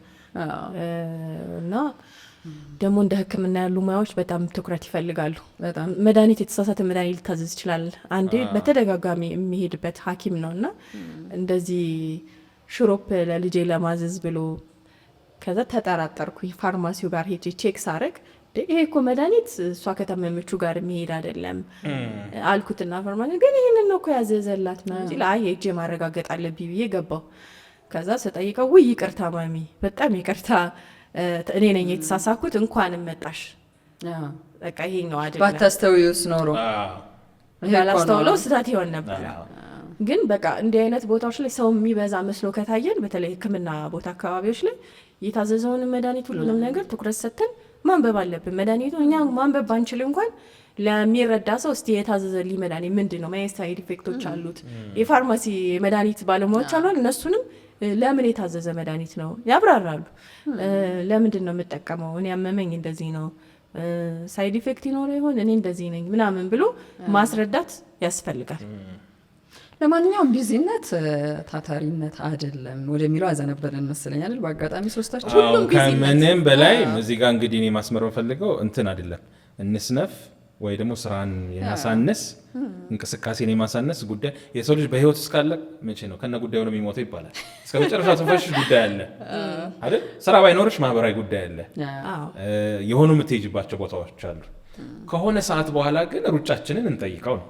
እና ደግሞ እንደ ሕክምና ያሉ ሙያዎች በጣም ትኩረት ይፈልጋሉ። በጣም መድኃኒት የተሳሳተ መድኃኒት ሊታዘዝ ይችላል። አንዴ በተደጋጋሚ የሚሄድበት ሐኪም ነው እና እንደዚህ ሽሮፕ ለልጄ ለማዘዝ ብሎ ከዛ ተጠራጠርኩኝ። ፋርማሲው ጋር ሄጄ ቼክ ሳረግ ይሄ እኮ መድኃኒት እሷ ከታመመችው ጋር የሚሄድ አይደለም አልኩትና ፋርማሲ ግን ይህንን ነው እኮ ያዘዘላት ማለት ላይ ሄጄ ማረጋገጥ አለብኝ ብዬ ገባሁ። ከዛ ስጠይቀው ውይ ይቅርታ ማሚ፣ በጣም ይቅርታ እኔ ነኝ የተሳሳኩት፣ እንኳንም መጣሽ። በቃ ይሄኛው አይደለም ባታስተውዩስ ኖሮ ያላስተውለው ስህተት ይሆን ነበር። ግን በቃ እንዲህ አይነት ቦታዎች ላይ ሰው የሚበዛ መስሎ ከታየን በተለይ ሕክምና ቦታ አካባቢዎች ላይ የታዘዘውን መድኃኒት ሁሉንም ነገር ትኩረት ሰጥተን ማንበብ አለብን። መድኃኒቱ እኛ ማንበብ ባንችል እንኳን ለሚረዳ ሰው እስቲ የታዘዘልኝ መድኃኒት ምንድን ነው፣ ምን ሳይድ ኢፌክቶች አሉት፣ የፋርማሲ መድኃኒት ባለሙያዎች አሉ። እነሱንም ለምን የታዘዘ መድኃኒት ነው ያብራራሉ። ለምንድን ነው የምጠቀመው፣ እኔ ያመመኝ እንደዚህ ነው፣ ሳይድ ኢፌክት ይኖረው ይሆን፣ እኔ እንደዚህ ነኝ ምናምን ብሎ ማስረዳት ያስፈልጋል። ለማንኛውም ቢዚነት ታታሪነት አይደለም ወደሚለው አዘነበለን መሰለኝ አይደል? በአጋጣሚ ሶስታችን ሁሉም ቢዚነት ከምንም በላይ እዚህ ጋር እንግዲህ እኔ ማስመር ፈልገው እንትን አይደለም እንስነፍ ወይ ደግሞ ስራን የማሳነስ እንቅስቃሴን የማሳነስ ጉዳይ። የሰው ልጅ በህይወት እስካለ መቼ ነው ከነ ጉዳዩ ነው የሚሞተው ይባላል። እስከ መጨረሻ ትንፋሽ ጉዳይ አለ አይደል? ስራ ባይኖርሽ ማህበራዊ ጉዳይ አለ፣ የሆኑ የምትሄጅባቸው ቦታዎች አሉ። ከሆነ ሰዓት በኋላ ግን ሩጫችንን እንጠይቀው ነው።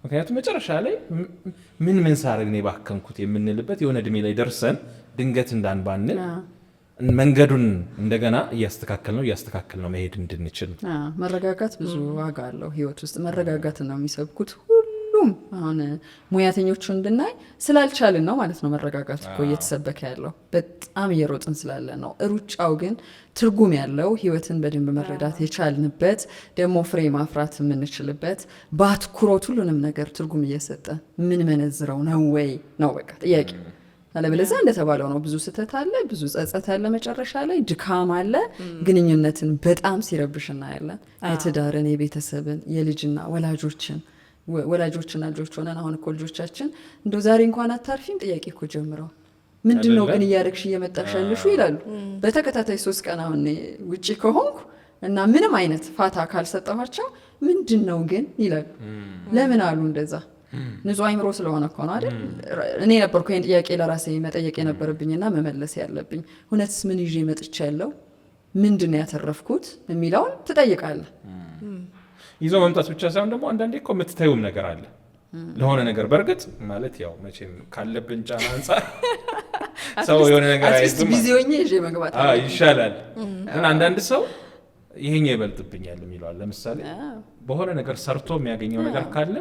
ምክንያቱም መጨረሻ ላይ ምን ሳረግ ነው የባከንኩት የምንልበት የሆነ እድሜ ላይ ደርሰን ድንገት እንዳንባንል መንገዱን እንደገና እያስተካከል ነው መሄድ እንድንችል። መረጋጋት ብዙ ዋጋ አለው ህይወት ውስጥ። መረጋጋትን ነው የሚሰብኩት ሁሉም። አሁን ሙያተኞቹን እንድናይ ስላልቻልን ነው ማለት ነው መረጋጋት እኮ እየተሰበከ ያለው። በጣም እየሮጥን ስላለ ነው። ሩጫው ግን ትርጉም ያለው ህይወትን በደንብ መረዳት የቻልንበት ደግሞ ፍሬ ማፍራት የምንችልበት በአትኩሮት ሁሉንም ነገር ትርጉም እየሰጠ ምን መነዝረው ነው ወይ ነው በቃ ጥያቄ። አለበለዚያ እንደተባለው ነው። ብዙ ስህተት አለ፣ ብዙ ጸጸት አለ፣ መጨረሻ ላይ ድካም አለ። ግንኙነትን በጣም ሲረብሽ እናያለን። የትዳርን፣ የቤተሰብን፣ የልጅና ወላጆችና ልጆች ሆነን አሁን እኮ ልጆቻችን እንደው ዛሬ እንኳን አታርፊም ጥያቄ እኮ ጀምረው ምንድን ነው ግን እያደረግሽ እየመጣሽ ያለሽው ይላሉ። በተከታታይ 3 ቀን አሁን ውጪ ከሆንኩ እና ምንም አይነት ፋታ ካልሰጠኋቸው ምንድን ነው ግን ይላሉ። ለምን አሉ እንደዛ? ንጹህ አይምሮ ስለሆነ እኮ ነው አይደል? እኔ ነበርኩ ይሄን ጥያቄ ለራሴ መጠየቅ የነበረብኝና መመለስ ያለብኝ። እውነትስ ምን ይዤ መጥቻለሁ? ምንድን ነው ያተረፍኩት የሚለውን ትጠይቃለህ። ይዞ መምጣት ብቻ ሳይሆን ደግሞ አንዳንዴ እኮ የምትታዩም ነገር አለ ለሆነ ነገር። በእርግጥ ማለት ያው መቼም ካለብን ጫና አንጻር ሰው የሆነ ነገር አይዝም ቢዚ ሆኜ ይዤ መግባት ይሻላል። ግን አንዳንድ ሰው ይሄኛው ይበልጥብኛል የሚለዋል። ለምሳሌ በሆነ ነገር ሰርቶ የሚያገኘው ነገር ካለ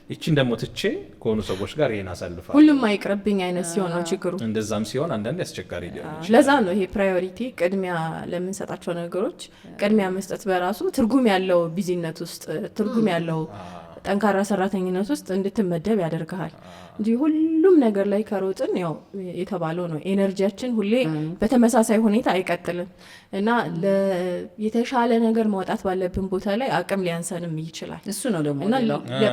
እቺን ደግሞ ትቼ ከሆኑ ሰዎች ጋር ይሄን አሳልፋለሁ ሁሉም አይቅርብኝ አይነት ሲሆን ነው ችግሩ። እንደዛም ሲሆን አንዳንዴ አስቸጋሪ ሊሆን ይችላል። ለዛ ነው ይሄ ፕራዮሪቲ ቅድሚያ ለምንሰጣቸው ነገሮች ቅድሚያ መስጠት በራሱ ትርጉም ያለው ቢዚነት ውስጥ ትርጉም ያለው ጠንካራ ሰራተኝነት ውስጥ እንድትመደብ ያደርግሃል እንጂ ሁሉም ነገር ላይ ከሮጥን ያው የተባለው ነው ኤነርጂያችን ሁሌ በተመሳሳይ ሁኔታ አይቀጥልም እና የተሻለ ነገር ማውጣት ባለብን ቦታ ላይ አቅም ሊያንሰንም ይችላል። እሱ ነው ደግሞ እና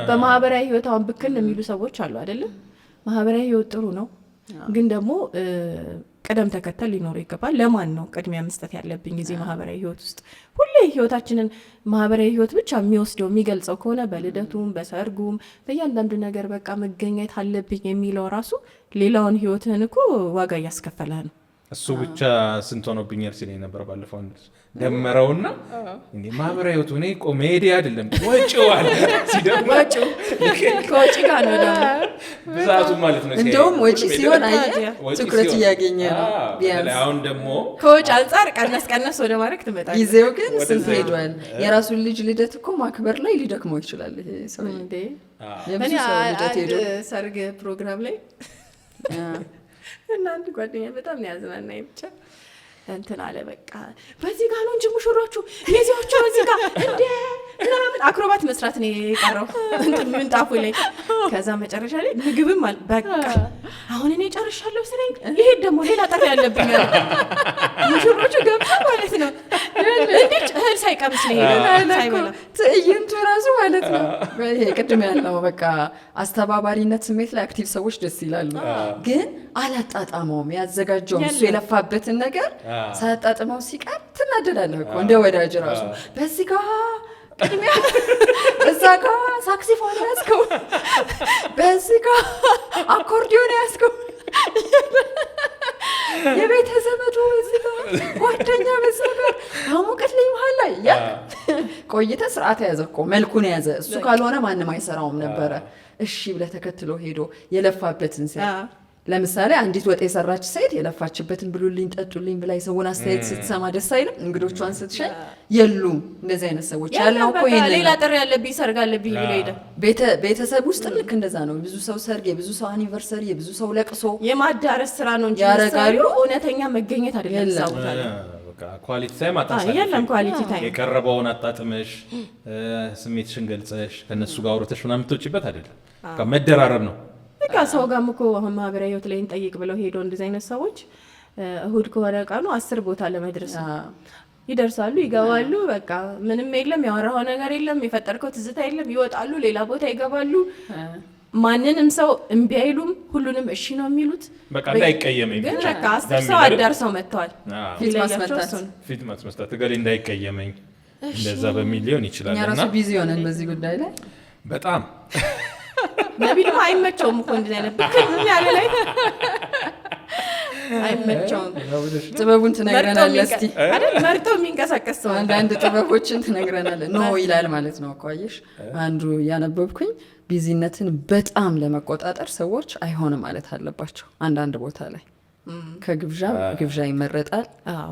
በማህበራዊ ህይወት አሁን ብክን የሚሉ ሰዎች አሉ አይደለም። ማህበራዊ ህይወት ጥሩ ነው ግን ደግሞ ቅደም ተከተል ሊኖረው ይገባል። ለማን ነው ቅድሚያ መስጠት ያለብኝ ጊዜ ማህበራዊ ህይወት ውስጥ? ሁሌ ህይወታችንን ማህበራዊ ህይወት ብቻ የሚወስደው የሚገልጸው ከሆነ በልደቱም በሰርጉም በእያንዳንዱ ነገር በቃ መገኘት አለብኝ የሚለው ራሱ ሌላውን ህይወትህን እኮ ዋጋ እያስከፈለህ ነው። እሱ ብቻ ስንት ሆኖብኛል ሲለኝ ነበር ባለፈው ደመረውና እንዴ ማህበራዊ ህይወቱ እኔ እኮ ሜዲ አይደለም ወጪው አለ ሲደመረው ከወጪ ጋር ነው ደግሞ ብዛቱ ማለት ነው። እንደውም ወጪ ሲሆን ትኩረት እያገኘ ነው። ቢያንስ አሁን ደግሞ ከወጪ አንጻር ቀነስ ወደ ማድረግ ትመጣለህ። ጊዜው ግን ስንት ሄዷል። የራሱን ልጅ ልደት እኮ ማክበር ላይ ሊደክመው ይችላል ይሄ ሰው እንዴ። እኔ ሰርግ ፕሮግራም ላይ እና አንድ ጓደኛ በጣም ነው ያዝናናኝ ብቻ እንትን አለ በቃ በዚህ ጋር ነው እንጂ ሙሽሮቹ የዚያዎቹ በዚህ ጋር እንዴ ምናምን አክሮባት መስራት ነው የቀረው እንትን ምንጣፉ ላይ። ከዛ መጨረሻ ላይ ምግብም አለ በቃ አሁን እኔ ጨርሻለሁ ስራዬ ይሄ ደግሞ ሌላ ጥሪ ያለብኝ ሙሽሮቹ ገብታ ማለት ነው እንዴ እህል ሳይቀምስ ነው ሳይበላ ትዕይንቱ ራሱ ማለት ነው። ይሄ ቅድም ያለው በቃ አስተባባሪነት ስሜት ላይ አክቲቭ ሰዎች ደስ ይላሉ። ግን አላጣጣመውም ያዘጋጀውም እሱ የለፋበትን ነገር ሳያጣጥመው ሲቀር ትናደዳለህ እኮ እንደ ወዳጅ ራሱ። በዚህ ጋር ቅድሚያ እዛ ጋር ሳክሲፎን ያዝከው፣ በዚህ ጋር አኮርዲዮን ያዝከው፣ የቤተ ዘመዱ በዚህ ጋር ጓደኛ በዚህ ጋር አሙቀትልኝ መሀል ላይ ያ ቆይተ ስርዓት ያዘ እኮ መልኩን ያዘ። እሱ ካልሆነ ማንም አይሰራውም ነበረ። እሺ ብለህ ተከትሎ ሄዶ የለፋበትን ሲያ ለምሳሌ አንዲት ወጥ የሰራች ሴት የለፋችበትን ብሉልኝ ጠጡልኝ ብላ የሰውን አስተያየት ስትሰማ ደስ አይልም? እንግዶቿን ስትሸኝ የሉም እንደዚህ አይነት ሰዎች ያለው እኮ ይሄን ሌላ ጥሪ ያለብኝ ሰርግ አለብኝ ብሎ ሄደ። ቤተሰብ ውስጥ ልክ እንደዛ ነው። ብዙ ሰው ሰርግ፣ የብዙ ሰው አኒቨርሰሪ፣ የብዙ ሰው ለቅሶ የማዳረስ ስራ ነው እንጂ ያረጋሉ እውነተኛ መገኘት አይደለም። ዛውታለ ኳሊቲ ታይም አታሳልፊ። የለም ኳሊቲ ታይም የቀረበውን አጣጥመሽ ስሜትሽን ገልጸሽ ከነሱ ጋር አውርተሽ ምናምን የምትወጪበት አይደለም። መደራረብ ነው። በቃ ሰው ጋርም እኮ አሁን ማህበራዊ ህይወት ላይ እንጠይቅ ብለው ሄዶ እንደዚህ አይነት ሰዎች እሁድ ከሆነ ቀኑ 10 ቦታ ለመድረስ ይደርሳሉ፣ ይገባሉ። በቃ ምንም የለም፣ ያወራው ነገር የለም፣ የፈጠርከው ትዝታ የለም። ይወጣሉ፣ ሌላ ቦታ ይገባሉ። ማንንም ሰው እምቢ አይሉም፣ ሁሉንም እሺ ነው የሚሉት። በቃ እንዳይቀየመኝ ግን በቃ 10 ሰው አዳርሰው መጥተዋል። ፊት ማስመታት እገሌ እንዳይቀየመኝ እንደዛ በሚል ሊሆን ይችላል። እኛ ራሱ ቢዚ ሆነን በዚህ ጉዳይ ላይ በጣም ነቢልም አይመቸውም እኮ እንደዚህ አይነት ምን ያለ ላይ አይመቸውም። ጥበቡን ትነግረናለህ እስቲ አይደል? መርጠው የሚንቀሳቀስ ሰው አንዳንድ ጥበቦችን ትነግረናለህ። ኖ ይላል ማለት ነው እኮ አየሽ። አንዱ ያነበብኩኝ ቢዚነትን በጣም ለመቆጣጠር ሰዎች አይሆንም ማለት አለባቸው። አንዳንድ ቦታ ላይ ከግብዣ ይመረጣል፣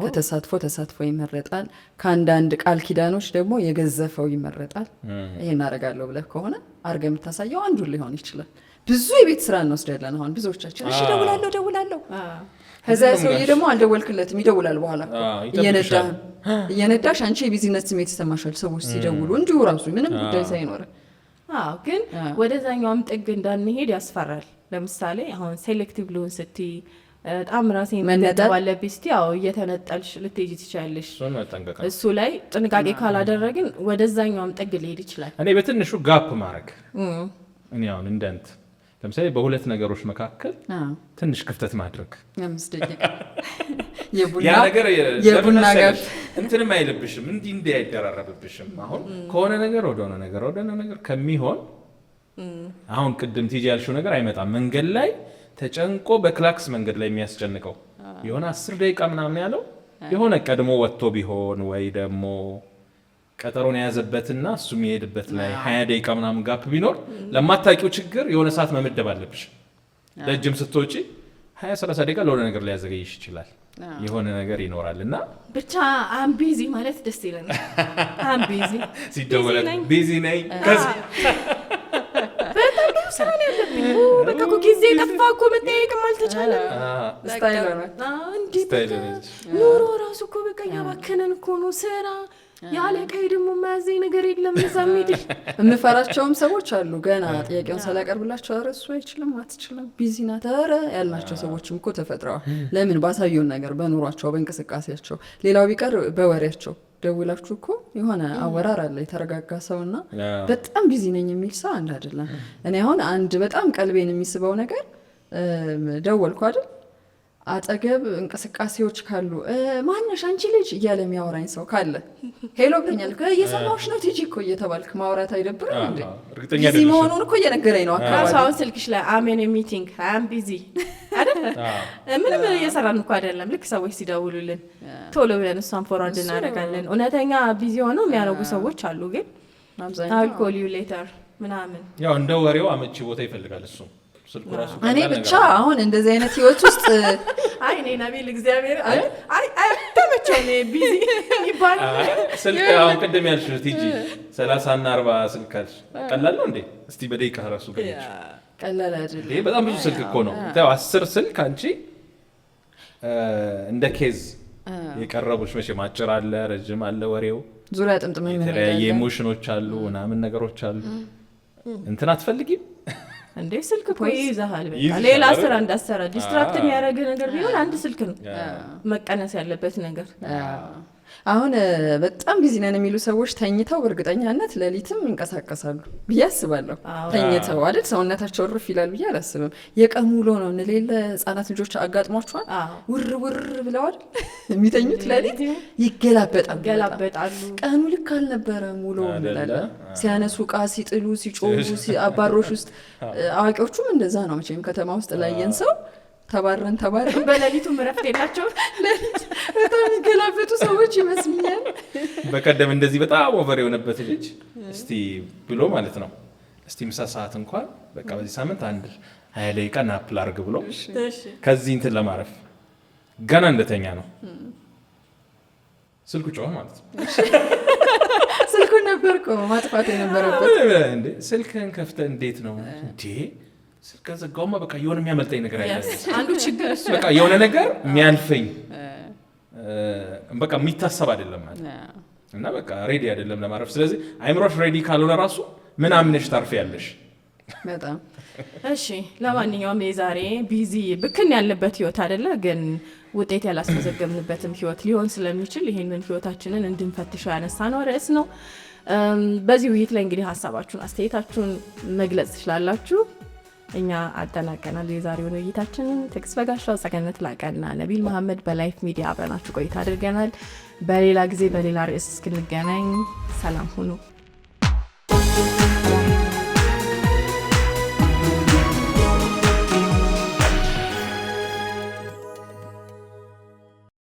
ከተሳትፎ ይመረጣል፣ ከአንዳንድ ቃል ኪዳኖች ደግሞ የገዘፈው ይመረጣል። ይሄን እናደርጋለሁ ብለህ ከሆነ አድርገህ የምታሳየው አንዱን ሊሆን ይችላል። ብዙ የቤት ስራ እንወስዳለን አሁን ብዙዎቻችን። እሺ ደውላለሁ ከዛ ሰውዬ ደግሞ አልደወልክለትም ይደውላል በኋላ እየነዳሽ አንቺ የቢዝነስ ስሜት ይሰማሻል ሰዎች ሲደውሉ እንዲሁ ራሱ ምንም ጉዳይ ሳይኖር። ግን ወደዛኛውም ጥግ እንዳንሄድ ያስፈራል። ለምሳሌ አሁን ሴሌክቲቭ ልሆን ስትይ በጣም ራሴን ባለብኝ እስቲ እየተነጠልሽ ልትሄጂ ትችያለሽ። እሱ ላይ ጥንቃቄ ካላደረግን ወደዛኛውም ጥግ ሊሄድ ይችላል። እኔ በትንሹ ጋፕ ማድረግ እኔ አሁን እንደንት ለምሳሌ በሁለት ነገሮች መካከል ትንሽ ክፍተት ማድረግ 5 ደቂቃ ያ ነገር የቡና ጋር እንትንም አይልብሽም እንዲህ አይደራረብብሽም። አሁን ከሆነ ነገር ወደ ሆነ ነገር ከሚሆን አሁን ቅድም ቲጂ ያልሽው ነገር አይመጣም። መንገድ ላይ ተጨንቆ በክላክስ መንገድ ላይ የሚያስጨንቀው የሆነ 10 ደቂቃ ምናምን ያለው የሆነ ቀድሞ ወጥቶ ቢሆን ወይ ደግሞ ቀጠሮን የያዘበትና እሱ የሚሄድበት ላይ 20 ደቂቃ ምናምን ጋፕ ቢኖር ለማታውቂው ችግር የሆነ ሰዓት መመደብ አለብሽ። ለጅም ስትወጪ 20-30 ደቂቃ ለሆነ ነገር ሊያዘገይሽ ይችላል። የሆነ ነገር ይኖራልና ብቻ አም ቢዚ ማለት ደስ ይለናል። አም ቢዚ ሲደወል ቢዚ ነኝ በጣም ስራ ነው ያለብኝ። በቃ እኮ ጊዜ ጠፋ እኮ መጠየቅም አልተቻለም። ስታይል ነው እንዴት ኑሮ ራሱ እኮ በቃ ያባከነን እኮ ነው ስራ ያለቀይ ደግሞ የማያዘኝ ነገር የለም። እዛ ሚድል የምፈራቸውም ሰዎች አሉ። ገና ጥያቄውን ሳላቀርብላቸው ኧረ እሱ አይችልም አትችልም ቢዚ ናት ኧረ ያልናቸው ሰዎችም እኮ ተፈጥረዋል። ለምን ባሳዩን ነገር በኑሯቸው በእንቅስቃሴያቸው፣ ሌላው ቢቀር በወሬያቸው ደውላችሁ እኮ የሆነ አወራር አለ የተረጋጋ ሰውና በጣም ቢዚ ነኝ የሚል ሰው አንድ አይደለም። እኔ አሁን አንድ በጣም ቀልቤን የሚስበው ነገር ደወልኩ አይደል አጠገብ እንቅስቃሴዎች ካሉ ማነሽ አንቺ ልጅ እያለ የሚያወራኝ ሰው ካለ ሄሎ ብኛል እየሰማሁሽ ነው ቲጂ እኮ እየተባልክ ማውራት አይደብርም እንዴ? ቢዚ መሆኑን እኮ እየነገረኝ ነው። አካባቢውን ስልክሽ ላይ አሜን ሚቲንግ አም ቢዚ አይደል? ምንም እየሰራን እኮ አይደለም። ልክ ሰዎች ሲደውሉልን ቶሎ ብለን እሷን ፎርዋርድ እናደርጋለን። እውነተኛ ቢዚ ሆነው የሚያደርጉ ሰዎች አሉ። ግን አል ኮል ዩ ሌተር ምናምን ያው እንደ ወሬው አመቺ ቦታ ይፈልጋል እሱ እኔ ብቻ አሁን እንደዚህ አይነት ህይወት ውስጥ አይ እኔ ነቢል እግዚአብሔር አይ ተመቸኝ ቢዚ ይባላል። ስልክ አሁን ቅድም ያልሽው ቲጂ 30 እና 40 ስልክ አልሽ ቀላል ነው እንዴ? እስቲ በደቂቃ ራሱ ገለጽ። ቀላል አይደለም። ይሄ በጣም ብዙ ስልክ እኮ ነው። ታው 10 ስልክ አንቺ እንደ ኬዝ የቀረቡሽ መቼ ማጭር አለ ረጅም አለ ወሬው ዙሪያ ጥምጥም የተለያየ ኢሞሽኖች አሉ ምናምን ነገሮች አሉ። እንትን አትፈልጊም እንዴ? ስልክ እኮ ይይዛል። በቃ ሌላ ስራ እንዳሰራ ዲስትራክት የሚያደርግ ነገር ቢሆን አንድ ስልክ ነው መቀነስ ያለበት ነገር። አሁን በጣም ቢዚ ነን የሚሉ ሰዎች ተኝተው በእርግጠኛነት ሌሊትም ይንቀሳቀሳሉ ብዬ አስባለሁ። ተኝተው አይደል ሰውነታቸው እርፍ ይላል ብዬ አላስብም። የቀን ውሎ ነው እንሌለ ህጻናት ልጆች አጋጥሟቸዋል ውር ውር ብለዋል የሚተኙት ሌሊት ይገላበጣሉ። ቀኑ ልክ አልነበረም ውሎ እንላለን። ሲያነሱ ዕቃ ሲጥሉ ሲጮሁ አባሮሽ ውስጥ አዋቂዎቹም እንደዛ ነው መቼም ከተማ ውስጥ ላየን ሰው ተባረን በሌሊቱም እረፍት የላቸውም። በጣም የሚገላበጡ ሰዎች ይመስሉኛል። በቀደም እንደዚህ በጣም ኦቨር የሆነበት ልጅ እስቲ ብሎ ማለት ነው እስቲ ምሳ ሰዓት እንኳን በቃ በዚህ ሳምንት አንድ 20 ደቂቃ ናፕ ላድርግ ብሎ ከዚህ እንትን ለማረፍ ገና እንደተኛ ነው ስልኩ ጮኸ ማለት ነው። ስልኩን ነበር እኮ ማጥፋት የነበረበት። እንዴ ስልክህን ከፍተህ እንዴት ነው እንዴ? ስልክ ዘጋውማ በቃ የሆነ የሚያመልጠኝ ነገር አይደለም። አንዱ ችግር እሱ በቃ የሆነ ነገር የሚያልፈኝ በቃ የሚታሰብ አይደለም ማለት እና በቃ ሬዲ አይደለም ለማረፍ። ስለዚህ አይምሮሽ ሬዲ ካልሆነ ራሱ ምን አምነሽ ታርፊያለሽ? በጣም እሺ። ለማንኛውም የዛሬ ቢዚ ብክን ያለበት ህይወት አይደለ ግን ውጤት ያላስመዘገብንበትም ህይወት ሊሆን ስለሚችል ይሄንን ህይወታችንን እንድንፈትሸው ያነሳነው ርዕስ ነው። በዚህ ውይይት ላይ እንግዲህ ሀሳባችሁን አስተያየታችሁን መግለጽ ትችላላችሁ። እኛ አጠናቀናል የዛሬውን ውይይታችንን። ትዕግስት በጋሻው፣ ጸገነት ላቀና፣ ነቢል መሐመድ በላይፍ ሚዲያ አብረናችሁ ቆይታ አድርገናል። በሌላ ጊዜ በሌላ ርዕስ እስክንገናኝ ሰላም ሁኑ።